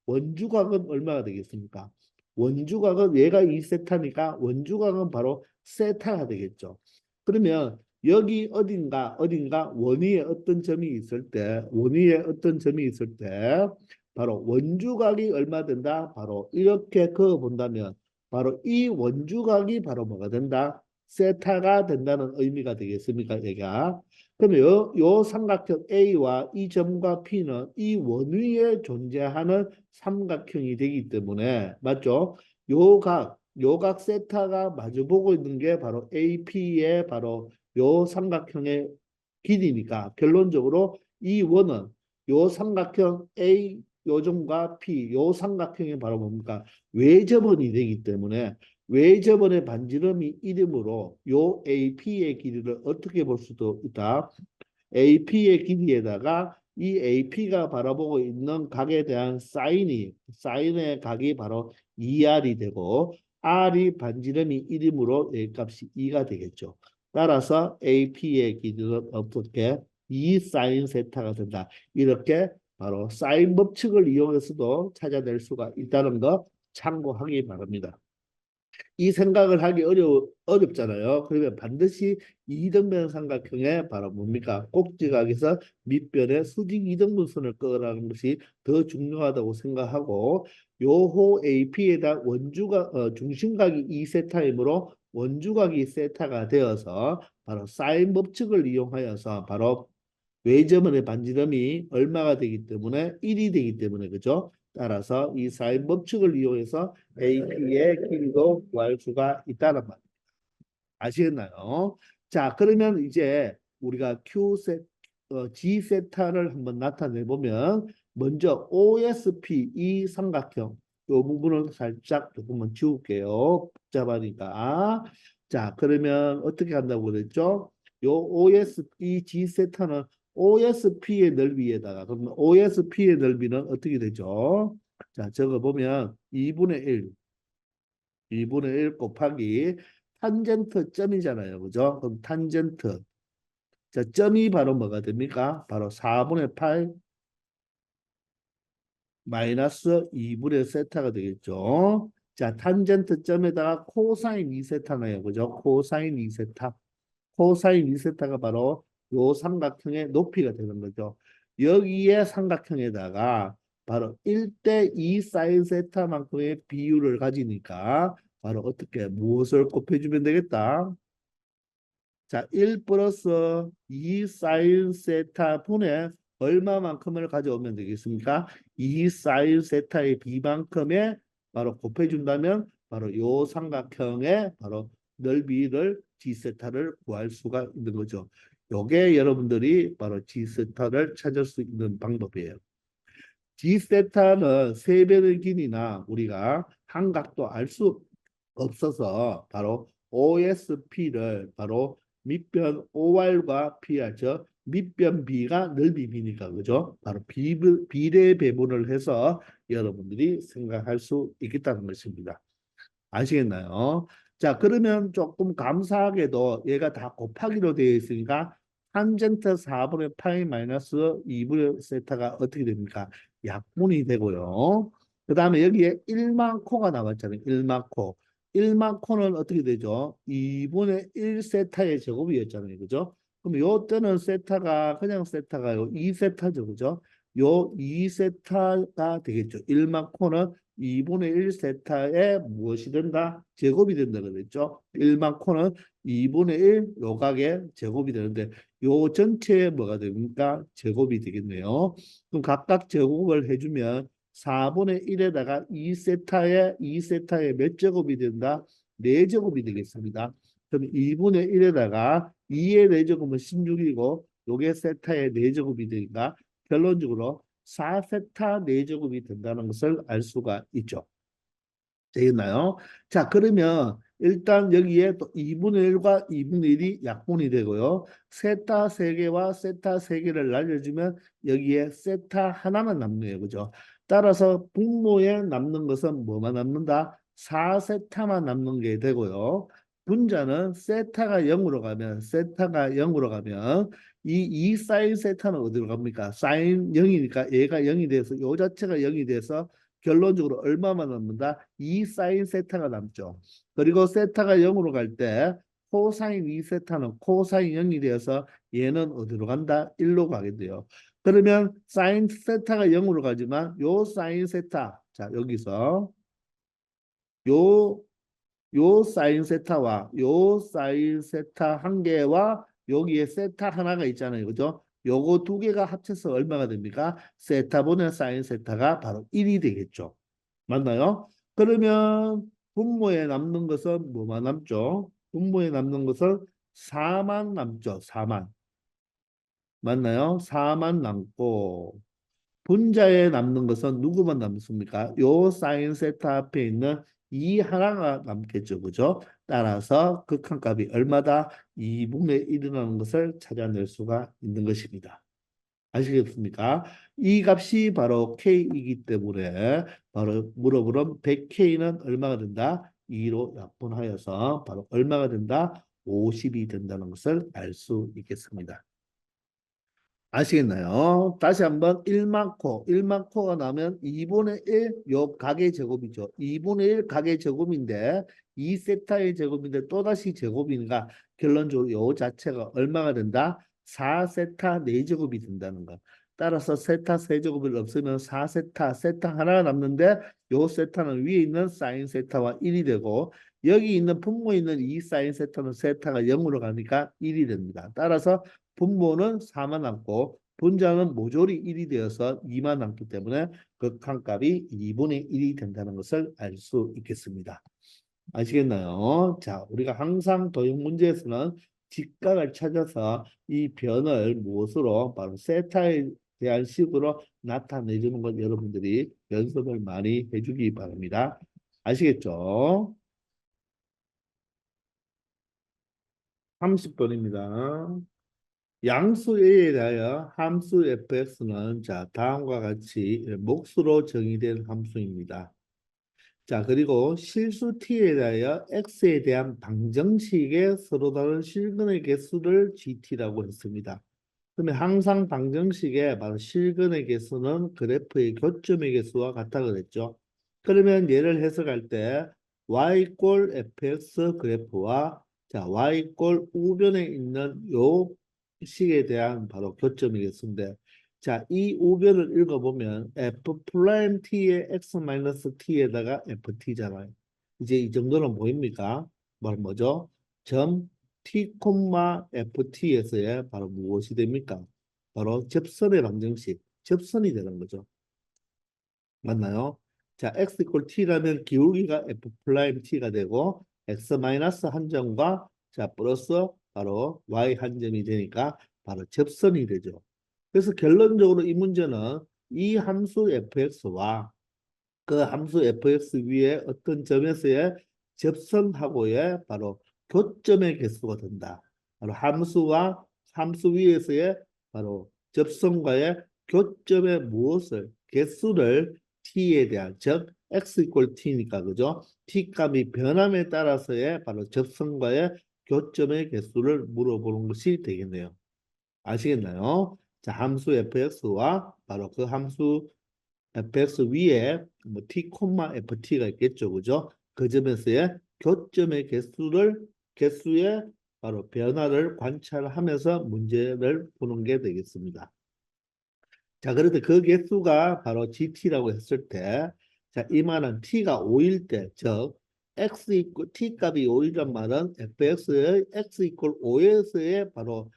원주각은 얼마가 되겠습니까? 원주각은 얘가 2세타니까 원주각은 바로 세타가 되겠죠. 그러면 여기 어딘가 원위에 어떤 점이 있을 때 원위에 어떤 점이 있을 때 바로 원주각이 얼마 된다? 바로 이렇게 그어 본다면 바로 이 원주각이 바로 뭐가 된다? 세타가 된다는 의미가 되겠습니까? 얘가. 그러면 요 삼각형 A와 이 점과 P는 이 원위에 존재하는 삼각형이 되기 때문에 맞죠? 요각 세타가 마주보고 있는 게 바로 AP의 바로 요 삼각형의 길이니까 결론적으로 이 원은 요 삼각형 A 요점과 P 요 삼각형이 바로 뭡니까? 외접원이 되기 때문에 외접원의 반지름이 1이므로 요 AP의 길이를 어떻게 볼 수도 있다. AP의 길이에다가 이 AP가 바라보고 있는 각에 대한 사인의 각이 바로 2R이 되고 R이 반지름이 1이므로 A 값이 2가 되겠죠. 따라서 AP의 길이는 어떻게 2 사인 세타가 된다. 이렇게 바로 사인 법칙을 이용해서도 찾아낼 수가 있다는 거 참고하기 바랍니다. 이 생각을 하기 어렵잖아요. 그러면 반드시 이등변 삼각형에 바로 뭡니까? 꼭지각에서 밑변에 수직 이등분선을 그으라는 것이 더 중요하다고 생각하고 요호 AP에다 중심각이 2세타이므로 원주각이 세타가 되어서 바로 사인 법칙을 이용하여서 바로 외접원의 반지름이 얼마가 되기 때문에 1이 되기 때문에 그죠? 따라서 이 사인 법칙을 이용해서 AP의 길이도 구할 수가 있다는 말. 아시겠나요? 자, 그러면 이제 우리가 G 세타를 한번 나타내 보면 먼저 OSP 이 삼각형 이 부분을 살짝 조금만 지울게요. 복잡하니까. 자, 그러면 어떻게 한다고 그랬죠? 요 OSP G 세타는 OSP의 넓이에다가 그러면 OSP의 넓이는 어떻게 되죠? 자, 적어 보면 2분의 1 2분의 1 곱하기 탄젠트 점이잖아요. 그죠? 그럼 탄젠트. 자, 점이 바로 뭐가 됩니까? 바로 4분의 8 마이너스 2분의 세타가 되겠죠. 자, 탄젠트 점에다가 코사인 2세타네요. 그죠? 코사인 2세타. 코사인 2세타가 바로 요 삼각형의 높이가 되는 거죠. 여기에 삼각형에다가 바로 1대 2 사인 세타만큼의 비율을 가지니까 바로 어떻게 무엇을 곱해주면 되겠다. 자, 1 플러스 2 사인 세타 분의 얼마만큼을 가져오면 되겠습니까? 2 사인 세타의 비만큼에 바로 곱해준다면 바로 요 삼각형의 바로 넓이를 G세타를 구할 수가 있는 거죠. 요게 여러분들이 바로 G세타를 찾을 수 있는 방법이에요. G세타는 세변의 길이나 우리가 한각도 알 수 없어서 바로 OSP를 바로 밑변 OR과 PR 즉 밑변 B가 넓이 B니까 그죠? 바로 비례 배분을 해서 여러분들이 생각할 수 있겠다는 것입니다. 아시겠나요? 자, 그러면 조금 감사하게도 얘가 다 곱하기로 되어 있으니까 탄젠트 4분의 파이 마이너스 2분의 세타가 어떻게 됩니까? 약분이 되고요. 그 다음에 여기에 1만 코가 나왔잖아요. 1만 코. 1만 코는 어떻게 되죠? 2분의 1 세타의 제곱이었잖아요. 그죠? 그럼 요 때는 세타가 그냥 세타가 요 2세타죠. 그죠? 요 2세타가 되겠죠. 1만 코는 2분의 1 세타의 무엇이 된다? 제곱이 된다 그랬죠. 1만 코는 2분의 1 요각의 제곱이 되는데 요 전체에 뭐가 됩니까? 제곱이 되겠네요. 그럼 각각 제곱을 해주면 4분의 1에다가 2세타의 몇 제곱이 된다? 4제곱이 되겠습니다. 그럼 2분의 1에다가 2의 4제곱은 16이고 요게 세타의 4제곱이 되니까 결론적으로 4세타 4제곱이 된다는 것을 알 수가 있죠. 되겠나요? 자, 그러면 일단 여기에 또 2분의 1과 2분의 1이 약분이 되고요. 세타 3개와 세타 3개를 날려주면 여기에 세타 하나만 남네요. 그죠? 따라서 분모에 남는 것은 뭐만 남는다? 4세타만 남는 게 되고요. 분자는 세타가 0으로 가면 이 사인 세타는 어디로 갑니까? 사인 0이니까 얘가 0이 돼서 요 자체가 0이 돼서 결론적으로 얼마만 남는다? 2 사인 세타가 남죠. 그리고 세타가 0으로 갈 때 코사인 2세타는 코사인 0이 되어서 얘는 어디로 간다? 1로 가게 돼요. 그러면 사인 세타가 0으로 가지만 요 사인 세타, 자 여기서 요 요 사인 세타와 요 사인 세타 한 개와 여기에 세타 하나가 있잖아요. 그죠? 요거 두 개가 합쳐서 얼마가 됩니까? 세타분의 사인 세타가 바로 1이 되겠죠. 맞나요? 그러면 분모에 남는 것은 뭐만 남죠? 분모에 남는 것은 4만 남죠. 4만. 맞나요? 4만 남고 분자에 남는 것은 누구만 남습니까? 요 사인 세타 앞에 있는 이 하나가 남겠죠. 그죠? 따라서 극한값이 얼마다? 2분의 1이라는 것을 찾아낼 수가 있는 것입니다. 아시겠습니까? 이 값이 바로 K이기 때문에 바로 물어보는 100K는 얼마가 된다? 2로 약분하여서 바로 얼마가 된다? 50이 된다는 것을 알 수 있겠습니다. 아시겠나요? 다시 한번 1만 코가 나면 2분의 1 요 각의 제곱이죠. 2분의 1 각의 제곱인데 2세타의 제곱인데 또다시 제곱이니까 결론적으로 요 자체가 얼마가 된다? 4세타 4제곱이 된다는 거. 따라서 세타 3제곱을 없으면 4세타, 세타 하나가 남는데 요 세타는 위에 있는 사인 세타와 1이 되고 여기 있는 분모에 있는 이 사인 세타는 세타가 0으로 가니까 1이 됩니다. 따라서 분모는 4만 남고 분자는 모조리 1이 되어서 2만 남기 때문에 극한값이 2분의 1이 된다는 것을 알 수 있겠습니다. 아시겠나요? 자, 우리가 항상 도형 문제에서는 직각을 찾아서 이 변을 무엇으로 바로 세타에 대한 식으로 나타내주는 것 여러분들이 연습을 많이 해주기 바랍니다. 아시겠죠? 30번입니다. 양수 A에 대하여 함수 fx는 자 다음과 같이 몫으로 정의된 함수입니다. 자 그리고 실수 t에 대하여 x에 대한 방정식의 서로 다른 실근의 개수를 gt라고 했습니다. 그러면 항상 방정식의 바로 실근의 개수는 그래프의 교점의 개수와 같다 그랬죠. 그러면 얘를 해석할 때 y 꼴 fx 그래프와 자 y 꼴 우변에 있는 요 식에 대한 바로 교점의 개수인데 자 이 우변을 읽어보면 f 프라임 t의 x 마이너스 t에다가 ft잖아요. 이제 이 정도는 보입니까? 뭐죠? 점 t, ft에서의 바로 무엇이 됩니까? 바로 접선의 방정식, 접선이 되는 거죠. 맞나요? 자, x 이퀄 t라면 기울기가 f 프라임 t가 되고 x 마이너스 한 점과 자 플러스 바로 y 한 점이 되니까 바로 접선이 되죠. 그래서 결론적으로 이 문제는 이 함수 fx와 그 함수 fx 위에 어떤 점에서의 접선하고의 바로 교점의 개수가 된다. 바로 함수와 함수 위에서의 바로 접선과의 교점의 무엇을 개수를 t에 대한 즉 x 이퀄 t니까 그죠? t 값이 변함에 따라서의 바로 접선과의 교점의 개수를 물어보는 것이 되겠네요. 아시겠나요? 자, 함수 fx와 바로 그 함수 fx 위에 뭐 t, ft가 있겠죠. 그죠? 그 점에서의 교점의 개수의 바로 변화를 관찰하면서 문제를 푸는 게 되겠습니다. 자, 그런데 그 개수가 바로 gt라고 했을 때, 자, 이 말은 t가 5일 때, 즉 x 이퀄 t 값이 5이란 말은 fx의 x 이퀄 5에서의 바로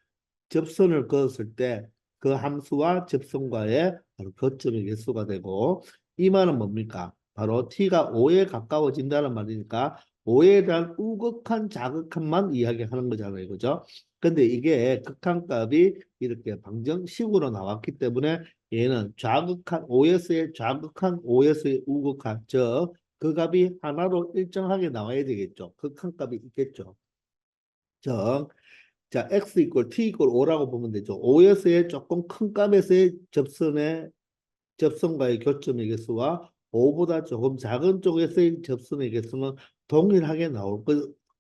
접선을 그었을 때 그 함수와 접선과의 바로 거점의 개수가 되고, 이 말은 뭡니까? 바로 t가 5에 가까워진다는 말이니까 5에 대한 우극한 자극함만 이야기하는 거잖아요. 그죠? 근데 이게 극한값이 이렇게 방정식으로 나왔기 때문에 얘는 좌극한 5에서의 좌극한 5에서의 우극한, 즉 그 값이 하나로 일정하게 나와야 되겠죠. 극한값이 있겠죠. 즉 자, x 이퀄 t 이퀄 5라고 보면 되죠. 5에서의 조금 큰 값에서의 접선과의 교점의 개수와 5보다 조금 작은 쪽에서의 접선의 개수는 동일하게 나올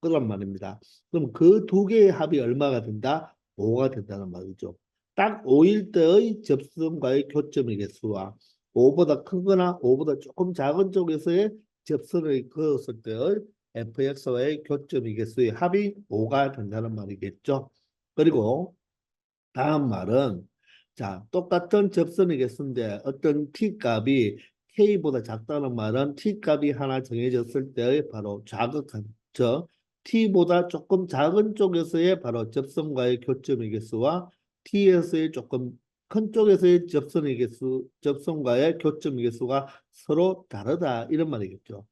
거란 말입니다. 그럼 그 두 개의 합이 얼마가 된다? 5가 된다는 말이죠. 딱 5일 때의 접선과의 교점의 개수와 5보다 크거나 5보다 조금 작은 쪽에서의 접선을 그었을 때의 fx와의 교점의 개수의 합이 5가 된다는 말이겠죠. 그리고 다음 말은 자, 똑같은 접선의 개수인데 어떤 t값이 k보다 작다는 말은 t값이 하나 정해졌을 때의 바로 좌극한, 즉 t보다 조금 작은 쪽에서의 바로 접선과의 교점의 개수와 t에서의 조금 큰 쪽에서의 접선의 개수, 접선과의 교점의 개수가 서로 다르다 이런 말이겠죠.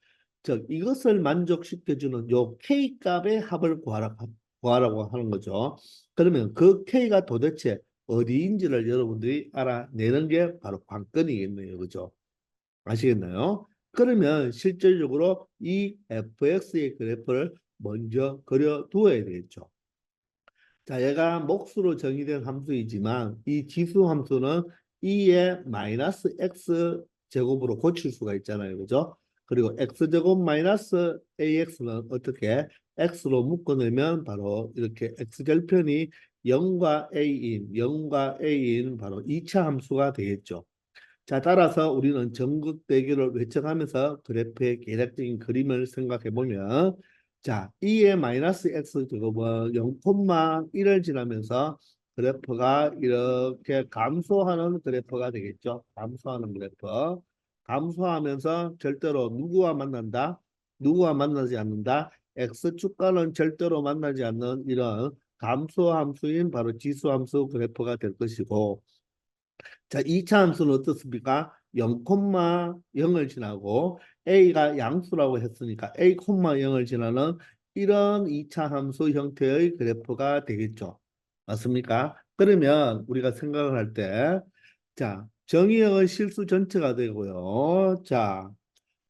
즉 이것을 만족시켜주는 요 k값의 합을 구하라고 하는 거죠. 그러면 그 K가 도대체 어디인지를 여러분들이 알아내는 게 바로 관건이겠네요. 그죠? 아시겠나요? 그러면 실질적으로 이 fx의 그래프를 먼저 그려두어야 되겠죠. 자, 얘가 몫으로 정의된 함수이지만 이 지수 함수는 2의 마이너스 x 제곱으로 고칠 수가 있잖아요. 그죠? 그리고 x제곱 마이너스 ax는 어떻게 x로 묶어내면 바로 이렇게 x절편이 0과 a인 바로 2차 함수가 되겠죠. 자, 따라서 우리는 전극대결을 외쳐가면서 그래프의 계략적인 그림을 생각해 보면, 자, 2의 마이너스 x 제곱은 0,1을 지나면서 그래프가 이렇게 감소하는 그래프가 되겠죠. 감소하는 그래프. 감소하면서 절대로 누구와 만난다? 누구와 만나지 않는다? x축과는 절대로 만나지 않는 이런 감소함수인 바로 지수함수 그래프가 될 것이고, 자, 2차 함수는 어떻습니까? 0,0을 지나고 a가 양수라고 했으니까 a, 0을 지나는 이런 2차 함수 형태의 그래프가 되겠죠. 맞습니까? 그러면 우리가 생각을 할 때, 자, 정의역의 실수 전체가 되고요. 자,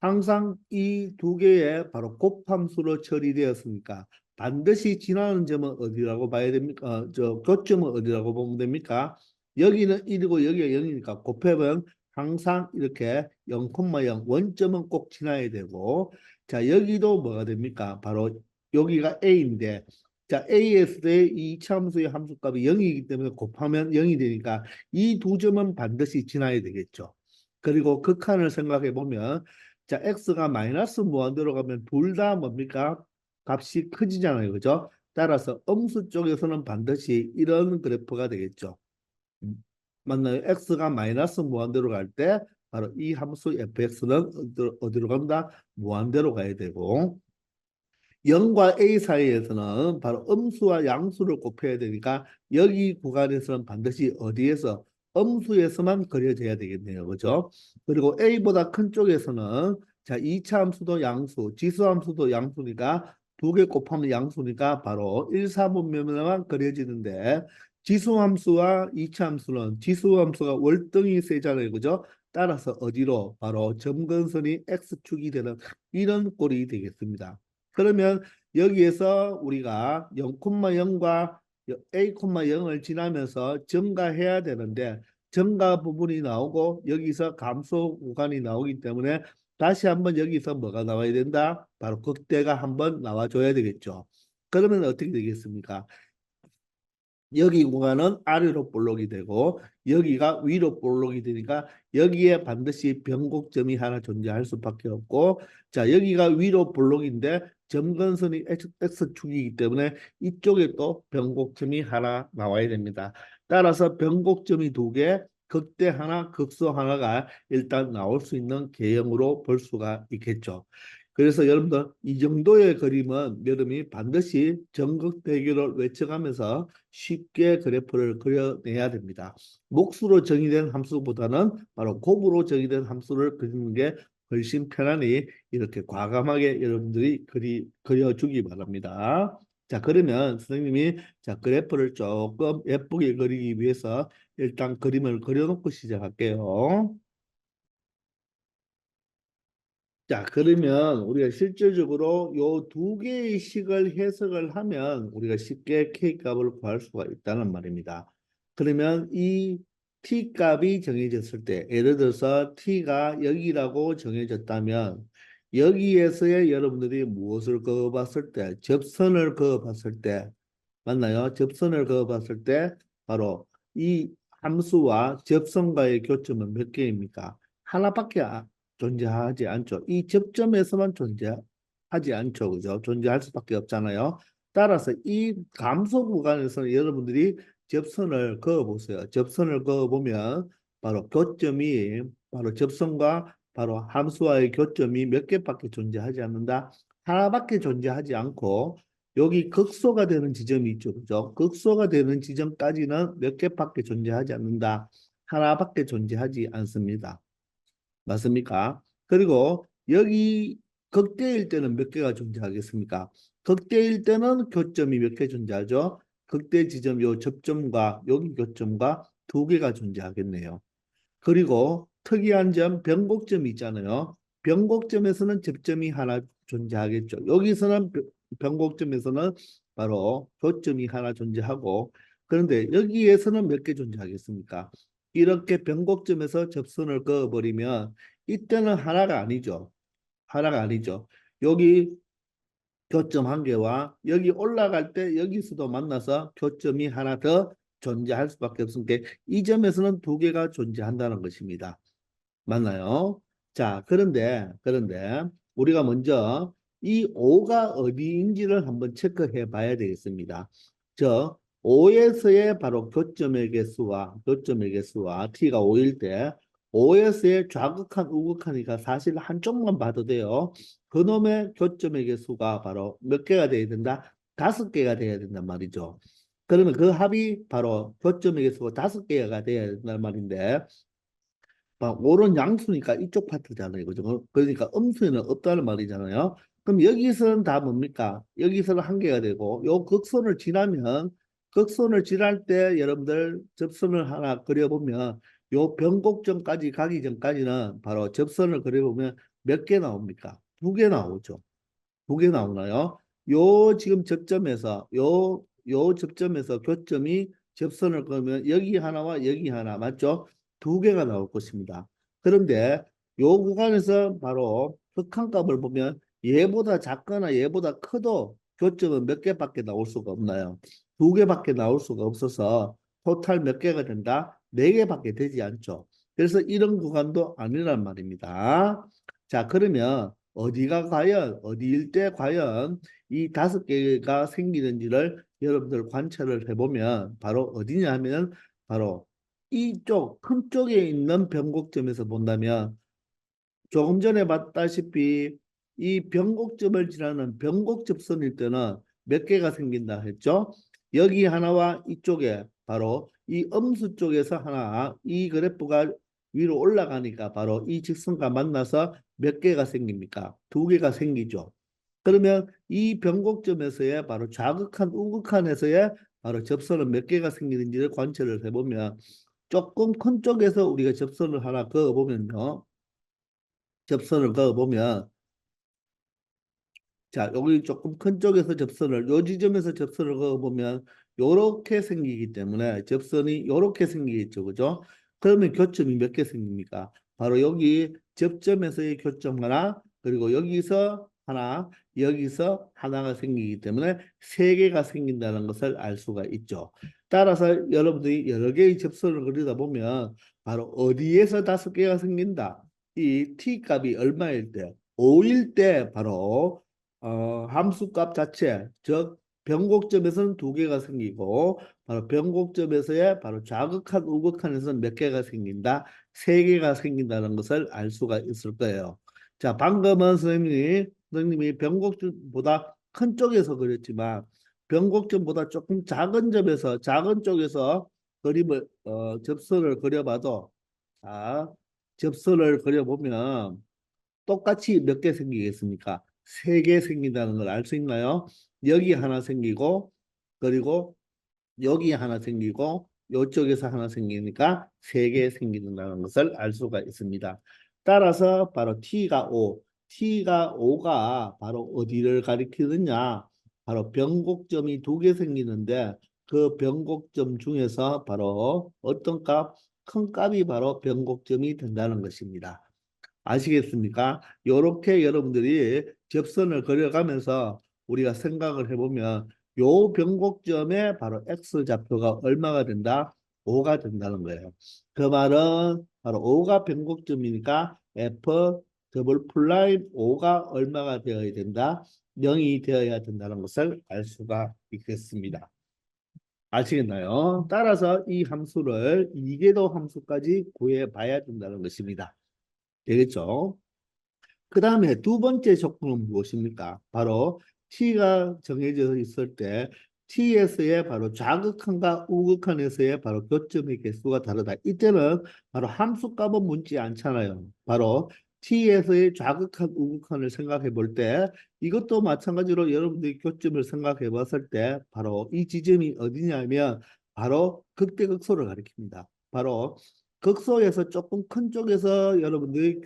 항상 이 두 개의 바로 곱함수로 처리되었으니까 반드시 지나는 점은 어디라고 봐야 됩니까? 저 교점은 어디라고 보면 됩니까? 여기는 1이고 여기가 0이니까 곱해보면 항상 이렇게 0,0 원점은 꼭 지나야 되고, 자, 여기도 뭐가 됩니까? 바로 여기가 A인데, 자, A에서의 이 참수의 함수값이 0이기 때문에 곱하면 0이 되니까 이 두 점은 반드시 지나야 되겠죠. 그리고 극한을 생각해 보면, 자, x가 마이너스 무한대로 가면 둘 다 뭡니까? 값이 커지잖아요. 그죠? 따라서 음수 쪽에서는 반드시 이런 그래프가 되겠죠. 음, 맞나요? x가 마이너스 무한대로 갈 때 바로 이 함수 fx는 어디로 간다? 무한대로 가야 되고, 0과 a 사이에서는 바로 음수와 양수를 곱해야 되니까 여기 구간에서는 반드시 어디에서 음수에서만 그려져야 되겠네요. 그죠? 그리고 a보다 큰 쪽에서는 자, 2차 함수도 양수, 지수 함수도 양수니까 두 개 곱하면 양수니까 바로 1, 4분면만 그려지는데, 지수 함수와 2차 함수는 지수 함수가 월등히 세잖아요. 그죠? 따라서 어디로? 바로 점근선이 x축이 되는 이런 꼴이 되겠습니다. 그러면 여기에서 우리가 0,0과 a,0을 지나면서 증가해야 되는데 증가 부분이 나오고 여기서 감소 구간이 나오기 때문에 다시 한번 여기서 뭐가 나와야 된다? 바로 극대가 한번 나와줘야 되겠죠. 그러면 어떻게 되겠습니까? 여기 구간은 아래로 볼록이 되고 여기가 위로 볼록이 되니까 여기에 반드시 변곡점이 하나 존재할 수밖에 없고, 자, 여기가 위로 볼록인데 점근선이 X축이기 때문에 이쪽에 또 변곡점이 하나 나와야 됩니다. 따라서 변곡점이 두 개, 극대 하나, 극소 하나가 일단 나올 수 있는 개형으로 볼 수가 있겠죠. 그래서 여러분들 이 정도의 그림은 여러분이 반드시 정극대결을 외쳐가면서 쉽게 그래프를 그려내야 됩니다. 몫으로 정의된 함수보다는 바로 곱으로 정의된 함수를 그리는 게 훨씬 편하니 이렇게 과감하게 여러분들이 그려주기 바랍니다. 자, 그러면 선생님이 자, 그래프를 조금 예쁘게 그리기 위해서 일단 그림을 그려놓고 시작할게요. 자, 그러면 우리가 실질적으로 요 두 개의 식을 해석을 하면 우리가 쉽게 K 값을 구할 수가 있다는 말입니다. 그러면 이 T 값이 정해졌을 때, 예를 들어서 T가 여기라고 정해졌다면 여기에서의 여러분들이 무엇을 그어봤을 때, 접선을 그어봤을 때, 맞나요? 접선을 그어봤을 때 바로 이 함수와 접선과의 교점은 몇 개입니까? 하나밖에 존재하지 않죠. 이 접점에서만 존재하지 않죠. 그죠? 존재할 수밖에 없잖아요. 따라서 이 감소 구간에서는 여러분들이 접선을 그어보세요. 접선을 그어보면 바로 교점이 바로 접선과 바로 함수와의 교점이 몇 개밖에 존재하지 않는다. 하나밖에 존재하지 않고 여기 극소가 되는 지점이 있죠. 그죠? 극소가 되는 지점까지는 몇 개밖에 존재하지 않는다. 하나밖에 존재하지 않습니다. 맞습니까? 그리고 여기 극대일 때는 몇 개가 존재하겠습니까? 극대일 때는 교점이 몇 개 존재하죠? 극대 지점 요 접점과 여기 교점과 두 개가 존재하겠네요. 그리고 특이한 점 변곡점이 있잖아요. 변곡점에서는 접점이 하나 존재하겠죠. 여기서는 변곡점에서는 바로 교점이 하나 존재하고 그런데 여기에서는 몇 개 존재하겠습니까? 이렇게 변곡점에서 접선을 그어버리면 이때는 하나가 아니죠. 하나가 아니죠. 여기 교점 한 개와 여기 올라갈 때 여기서도 만나서 교점이 하나 더 존재할 수밖에 없으니까 이 점에서는 두 개가 존재한다는 것입니다. 맞나요? 자, 그런데 우리가 먼저 이 O가 어디인지를 한번 체크해 봐야 되겠습니다. 저 O에서의 바로 교점의 개수와 T가 5일 때 O에서의 좌극한 우극한이가 사실 한쪽만 봐도 돼요. 그놈의 교점의 개수가 바로 몇 개가 돼야 된다? 5개가 돼야 된단 말이죠. 그러면 그 합이 바로 교점의 개수가 5개가 돼야 된단 말인데 막 오른 양수니까 이쪽 파트잖아요. 그죠? 그러니까 음수에는 없다는 말이잖아요. 그럼 여기서는 다 뭡니까? 여기서는 한 개가 되고 요 극선을 지나면 극선을 지날 때 여러분들 접선을 하나 그려보면 요 변곡점까지 가기 전까지는 바로 접선을 그려보면 몇 개 나옵니까? 두 개 나오죠. 두 개 나오나요? 요 지금 접점에서 요 접점에서 교점이 접선을 그으면 여기 하나와 여기 하나 맞죠? 두 개가 나올 것입니다. 그런데 요 구간에서 바로 극한값을 보면 얘보다 작거나 얘보다 커도 교점은 몇 개밖에 나올 수가 없나요? 두 개밖에 나올 수가 없어서 토탈 몇 개가 된다? 네 개밖에 되지 않죠. 그래서 이런 구간도 아니란 말입니다. 자, 그러면 어디일 때 과연 이 5개가 생기는지를 여러분들 관찰을 해보면 바로 어디냐 하면 바로 이쪽 큰 쪽에 있는 변곡점에서 본다면 조금 전에 봤다시피 이 변곡점을 지나는 변곡접선일 때는 몇 개가 생긴다 했죠? 여기 하나와 이쪽에 바로 이 음수 쪽에서 하나 이 그래프가 위로 올라가니까 바로 이 직선과 만나서 몇 개가 생깁니까? 두 개가 생기죠. 그러면 이 변곡점에서의 바로 좌극한 우극한에서의 바로 접선은 몇 개가 생기는지를 관찰을 해보면 조금 큰 쪽에서 우리가 접선을 하나 그어보면요. 접선을 그어보면 자, 여기 조금 큰 쪽에서 접선을 요 지점에서 접선을 그어보면 요렇게 생기기 때문에 접선이 요렇게 생기겠죠. 그죠? 그러면 교점이 몇 개 생깁니까? 바로 여기 접점에서의 교점 하나 그리고 여기서 하나 여기서 하나가 생기기 때문에 세 개가 생긴다는 것을 알 수가 있죠. 따라서 여러분들이 여러 개의 접선을 그리다 보면 바로 어디에서 5개가 생긴다. 이 t 값이 얼마일 때? 5일 때 바로 함수값 자체, 즉 변곡점에서는 두 개가 생기고 바로 변곡점에서의 바로 좌극한 우극한에서는 몇 개가 생긴다? 세 개가 생긴다는 것을 알 수가 있을 거예요. 자, 방금은 선생님이 변곡점보다 큰 쪽에서 그렸지만 변곡점보다 조금 작은 점에서 작은 쪽에서 그림을 접선을 그려봐도 자, 접선을 그려보면 똑같이 몇 개 생기겠습니까? 세 개 생긴다는 걸 알 수 있나요? 여기 하나 생기고 그리고 여기 하나 생기고 이쪽에서 하나 생기니까 세 개 생긴다는 것을 알 수가 있습니다. 따라서 바로 T가 5가 바로 어디를 가리키느냐? 바로 변곡점이 두 개 생기는데 그 변곡점 중에서 바로 어떤 값? 큰 값이 바로 변곡점이 된다는 것입니다. 아시겠습니까? 이렇게 여러분들이 접선을 그려가면서 우리가 생각을 해보면 요 변곡점에 바로 X좌표가 얼마가 된다? 5가 된다는 거예요. 그 말은 바로 5가 변곡점이니까 F 더블 플라임 5가 얼마가 되어야 된다? 0이 되어야 된다는 것을 알 수가 있겠습니다. 아시겠나요? 따라서 이 함수를 이계도 함수까지 구해봐야 된다는 것입니다. 되겠죠? 그 다음에 두 번째 조건은 무엇입니까? 바로 T가 정해져 있을 때 T에서의 바로 좌극한과 우극한에서의 바로 교점의 개수가 다르다. 이때는 바로 함수값은 묻지 않잖아요. 바로 T에서의 좌극한, 우극한을 생각해 볼 때 이것도 마찬가지로 여러분들이 교점을 생각해 봤을 때 바로 이 지점이 어디냐면 바로 극대극소를 가리킵니다. 바로 극소에서 조금 큰 쪽에서 여러분들이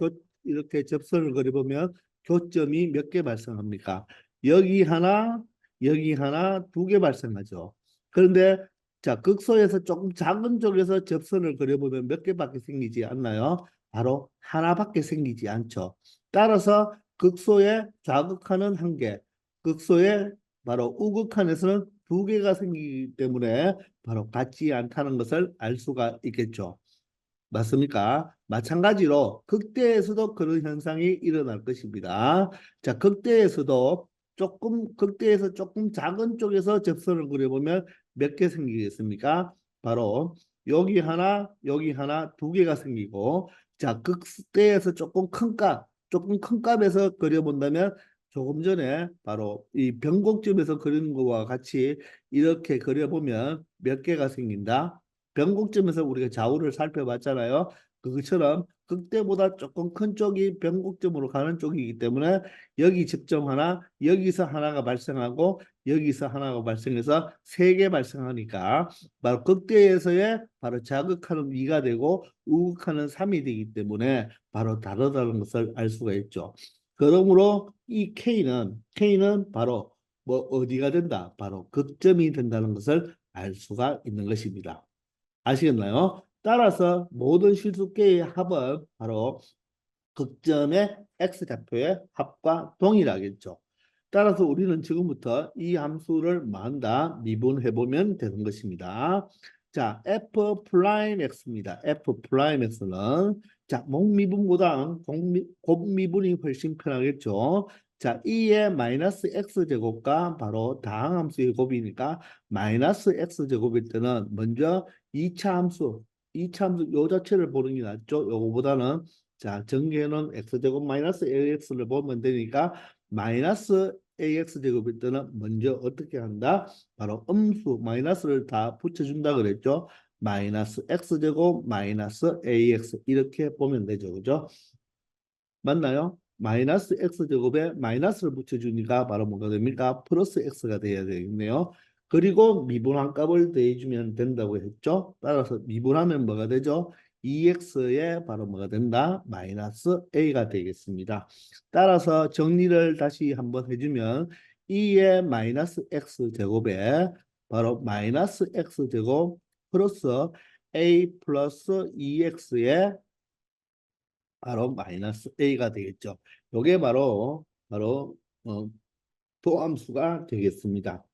이렇게 접선을 그려보면 교점이 몇 개 발생합니까? 여기 하나, 여기 하나, 두 개 발생하죠. 그런데 자, 극소에서 조금 작은 쪽에서 접선을 그려보면 몇 개밖에 생기지 않나요? 바로 하나밖에 생기지 않죠. 따라서 극소의 좌극한은 한 개, 극소의 바로 우극한에서는 두 개가 생기기 때문에 바로 같지 않다는 것을 알 수가 있겠죠. 맞습니까? 마찬가지로 극대에서도 그런 현상이 일어날 것입니다. 자, 극대에서 조금 작은 쪽에서 접선을 그려보면 몇 개 생기겠습니까? 바로 여기 하나, 두 개가 생기고, 자, 극대에서 조금 큰 값에서 그려본다면 조금 전에 바로 이 변곡점에서 그리는 것과 같이 이렇게 그려보면 몇 개가 생긴다? 변곡점에서 우리가 좌우를 살펴봤잖아요. 그것처럼 극대보다 조금 큰 쪽이 변곡점으로 가는 쪽이기 때문에 여기 접점 하나, 여기서 하나가 발생하고 여기서 하나가 발생해서 세 개 발생하니까 바로 극대에서의 바로 자극하는 2가 되고 우극하는 3이 되기 때문에 바로 다르다는 것을 알 수가 있죠. 그러므로 이 K는 바로 뭐 어디가 된다? 바로 극점이 된다는 것을 알 수가 있는 것입니다. 아시겠나요? 따라서 모든 실수계의 합은 바로 극점의 x좌표의 합과 동일하겠죠. 따라서 우리는 지금부터 이 함수를 만다 미분해 보면 되는 것입니다. 자, f 프라임 x입니다. f 프라임 x는 자, 목미분보다 곱미분이 훨씬 편하겠죠. 자, 2의 마이너스 x제곱과 바로 다항함수의 곱이니까 마이너스 x제곱일 때는 먼저 2차 함수, 2차 함수 요 자체를 보는 게 낫죠. 요거보다는 자, 전개는 x제곱 마이너스 ax를 보면 되니까 마이너스 ax제곱일 때는 먼저 어떻게 한다? 바로 음수 마이너스를 다 붙여준다 그랬죠. 마이너스 x제곱 마이너스 ax 이렇게 보면 되죠. 그죠? 맞나요? 마이너스 x제곱에 마이너스를 붙여주니까 바로 뭐가 됩니까? 플러스 x가 돼야 되겠네요. 그리고 미분한 값을 더해주면 된다고 했죠. 따라서 미분하면 뭐가 되죠? 2x에 바로 뭐가 된다? 마이너스 a가 되겠습니다. 따라서 정리를 다시 한번 해주면 2의 마이너스 x제곱에 바로 마이너스 x제곱 플러스 a 플러스 2x에 바로 마이너스 a가 되겠죠. 이게 바로 도함수가 되겠습니다.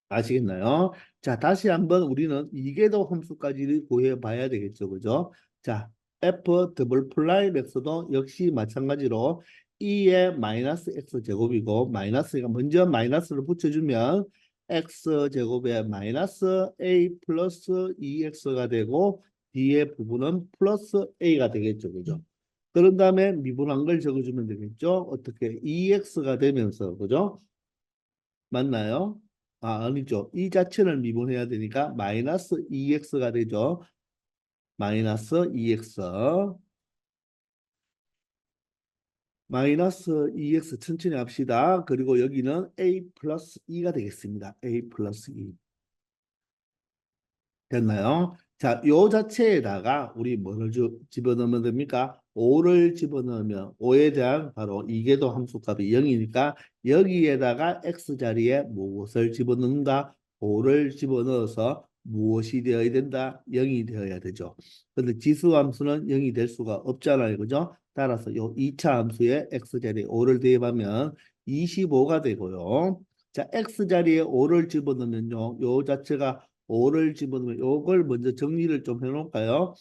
아시겠나요? 자, 다시 한번 우리는 이계도 함수까지 구해 봐야 되겠죠. 그죠? 자, f 더블 플라이 x도 역시 마찬가지로 2의 마이너스 x 제곱이고 마이너스가 먼저 마이너스를 붙여주면 x제곱에 마이너스 a 플러스 2x가 되고 뒤에 부분은 플러스 a가 되겠죠. 그죠? 그런 다음에 미분한 걸 적어주면 되겠죠. 어떻게 2x가 되면서 그죠? 맞나요? 아, 아니죠. 이 자체를 미분해야 되니까 마이너스 2x가 되죠. 마이너스 2x 마이너스 2x 천천히 합시다. 그리고 여기는 a 플러스 2가 되겠습니다. a 플러스 2 됐나요? 자, 요 자체에다가 우리 뭐를 집어넣으면 됩니까? 5를 집어넣으면 5에 대한 바로 이계도 함수값이 0이니까 여기에다가 x 자리에 무엇을 집어넣는다? 5를 집어넣어서 무엇이 되어야 된다? 0이 되어야 되죠. 근데 지수 함수는 0이 될 수가 없잖아요. 그죠? 따라서 요 2차 함수에 x 자리에 5를 대입하면 25가 되고요. 자, x 자리에 5를 집어넣으면요. 요 자체가 5를 집어넣으면 요걸 먼저 정리를 좀 해놓을까요?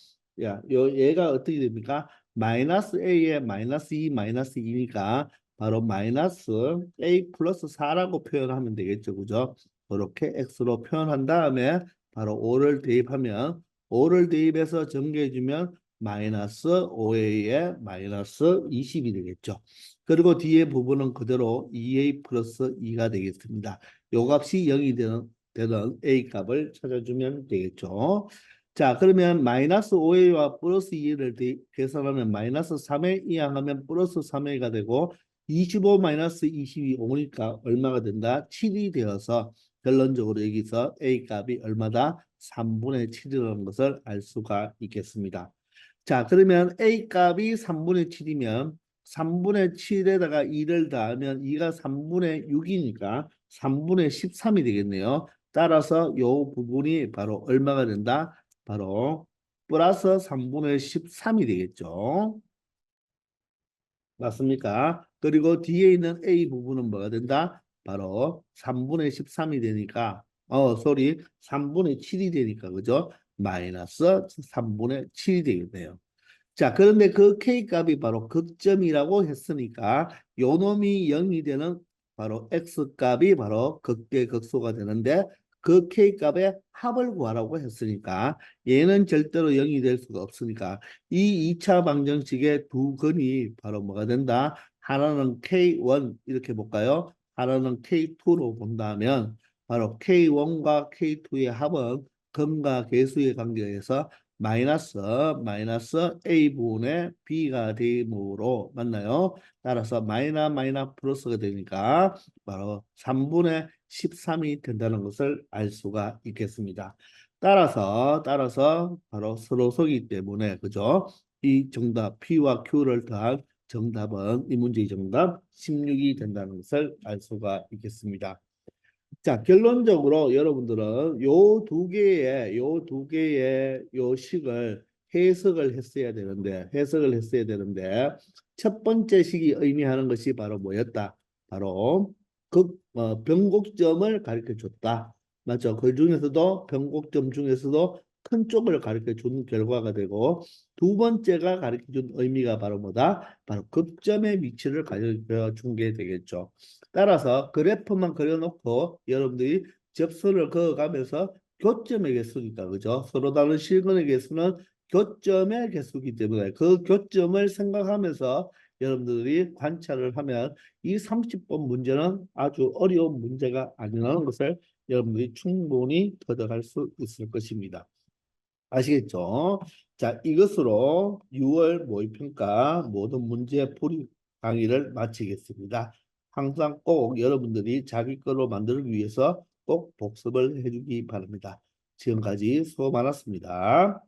야, 얘가 어떻게 됩니까? 마이너스 a에 마이너스 2 마이너스 2니까 바로 마이너스 a 플러스 4라고 표현하면 되겠죠. 그죠? 그렇게 x로 표현한 다음에 바로 5를 대입하면 5를 대입해서 전개해주면 마이너스 5a에 마이너스 20이 되겠죠. 그리고 뒤에 부분은 그대로 2a 플러스 2가 되겠습니다. 요 값이 0이 되는 a 값을 찾아주면 되겠죠. 자, 그러면 마이너스 5a와 플러스 2를 계산하면 마이너스 3에 이항하면 플러스 3a가 되고 25 마이너스 22 오니까 얼마가 된다? 7이 되어서 결론적으로 여기서 a 값이 얼마다? 3분의 7이라는 것을 알 수가 있겠습니다. 자, 그러면 a 값이 3분의 7이면 3분의 7에다가 2를 더하면 2가 3분의 6이니까 3분의 13이 되겠네요. 따라서 이 부분이 바로 얼마가 된다? 바로 플러스 3분의 13이 되겠죠. 맞습니까? 그리고 뒤에 있는 A 부분은 뭐가 된다? 바로 3분의 13이 되니까 sorry 3분의 7이 되니까 그죠? 마이너스 3분의 7이 되겠네요. 자, 그런데 그 K값이 바로 극점이라고 했으니까 요 놈이 0이 되는 바로 X값이 바로 극대극소가 되는데 그 K값의 합을 구하라고 했으니까 얘는 절대로 0이 될 수가 없으니까 이 2차 방정식의 두 근이 바로 뭐가 된다? 하나는 K1 이렇게 볼까요? 하나는 K2로 본다면 바로 K1과 K2의 합은 근과 계수의 관계에서 마이너스 A분의 B가 되므로 맞나요? 따라서 마이너 플러스가 되니까 바로 3분의 13이 된다는 것을 알 수가 있겠습니다. 따라서 바로 서로서기 때문에 그죠? 이 정답 P와 Q를 더한 정답은 이 문제의 정답 16이 된다는 것을 알 수가 있겠습니다. 자, 결론적으로 여러분들은 요 식을 해석을 했어야 되는데 첫 번째 식이 의미하는 것이 바로 뭐였다? 바로 변곡점을 가르쳐 줬다. 맞죠? 그 중에서도 변곡점 중에서도 큰 쪽을 가르쳐 준 결과가 되고 두 번째가 가르쳐 준 의미가 바로 뭐다? 바로 극점의 위치를 가르쳐 준 게 되겠죠. 따라서 그래프만 그려놓고 여러분들이 접선을 그어가면서 교점의 개수니까 그죠? 서로 다른 실근의 개수는 교점의 개수이기 때문에 그 교점을 생각하면서 여러분들이 관찰을 하면 이 30번 문제는 아주 어려운 문제가 아니라는 것을 여러분들이 충분히 얻어갈 수 있을 것입니다. 아시겠죠? 자, 이것으로 6월 모의평가 모든 문제 풀이 강의를 마치겠습니다. 항상 꼭 여러분들이 자기 거로 만들기 위해서 꼭 복습을 해주기 바랍니다. 지금까지 수고 많았습니다.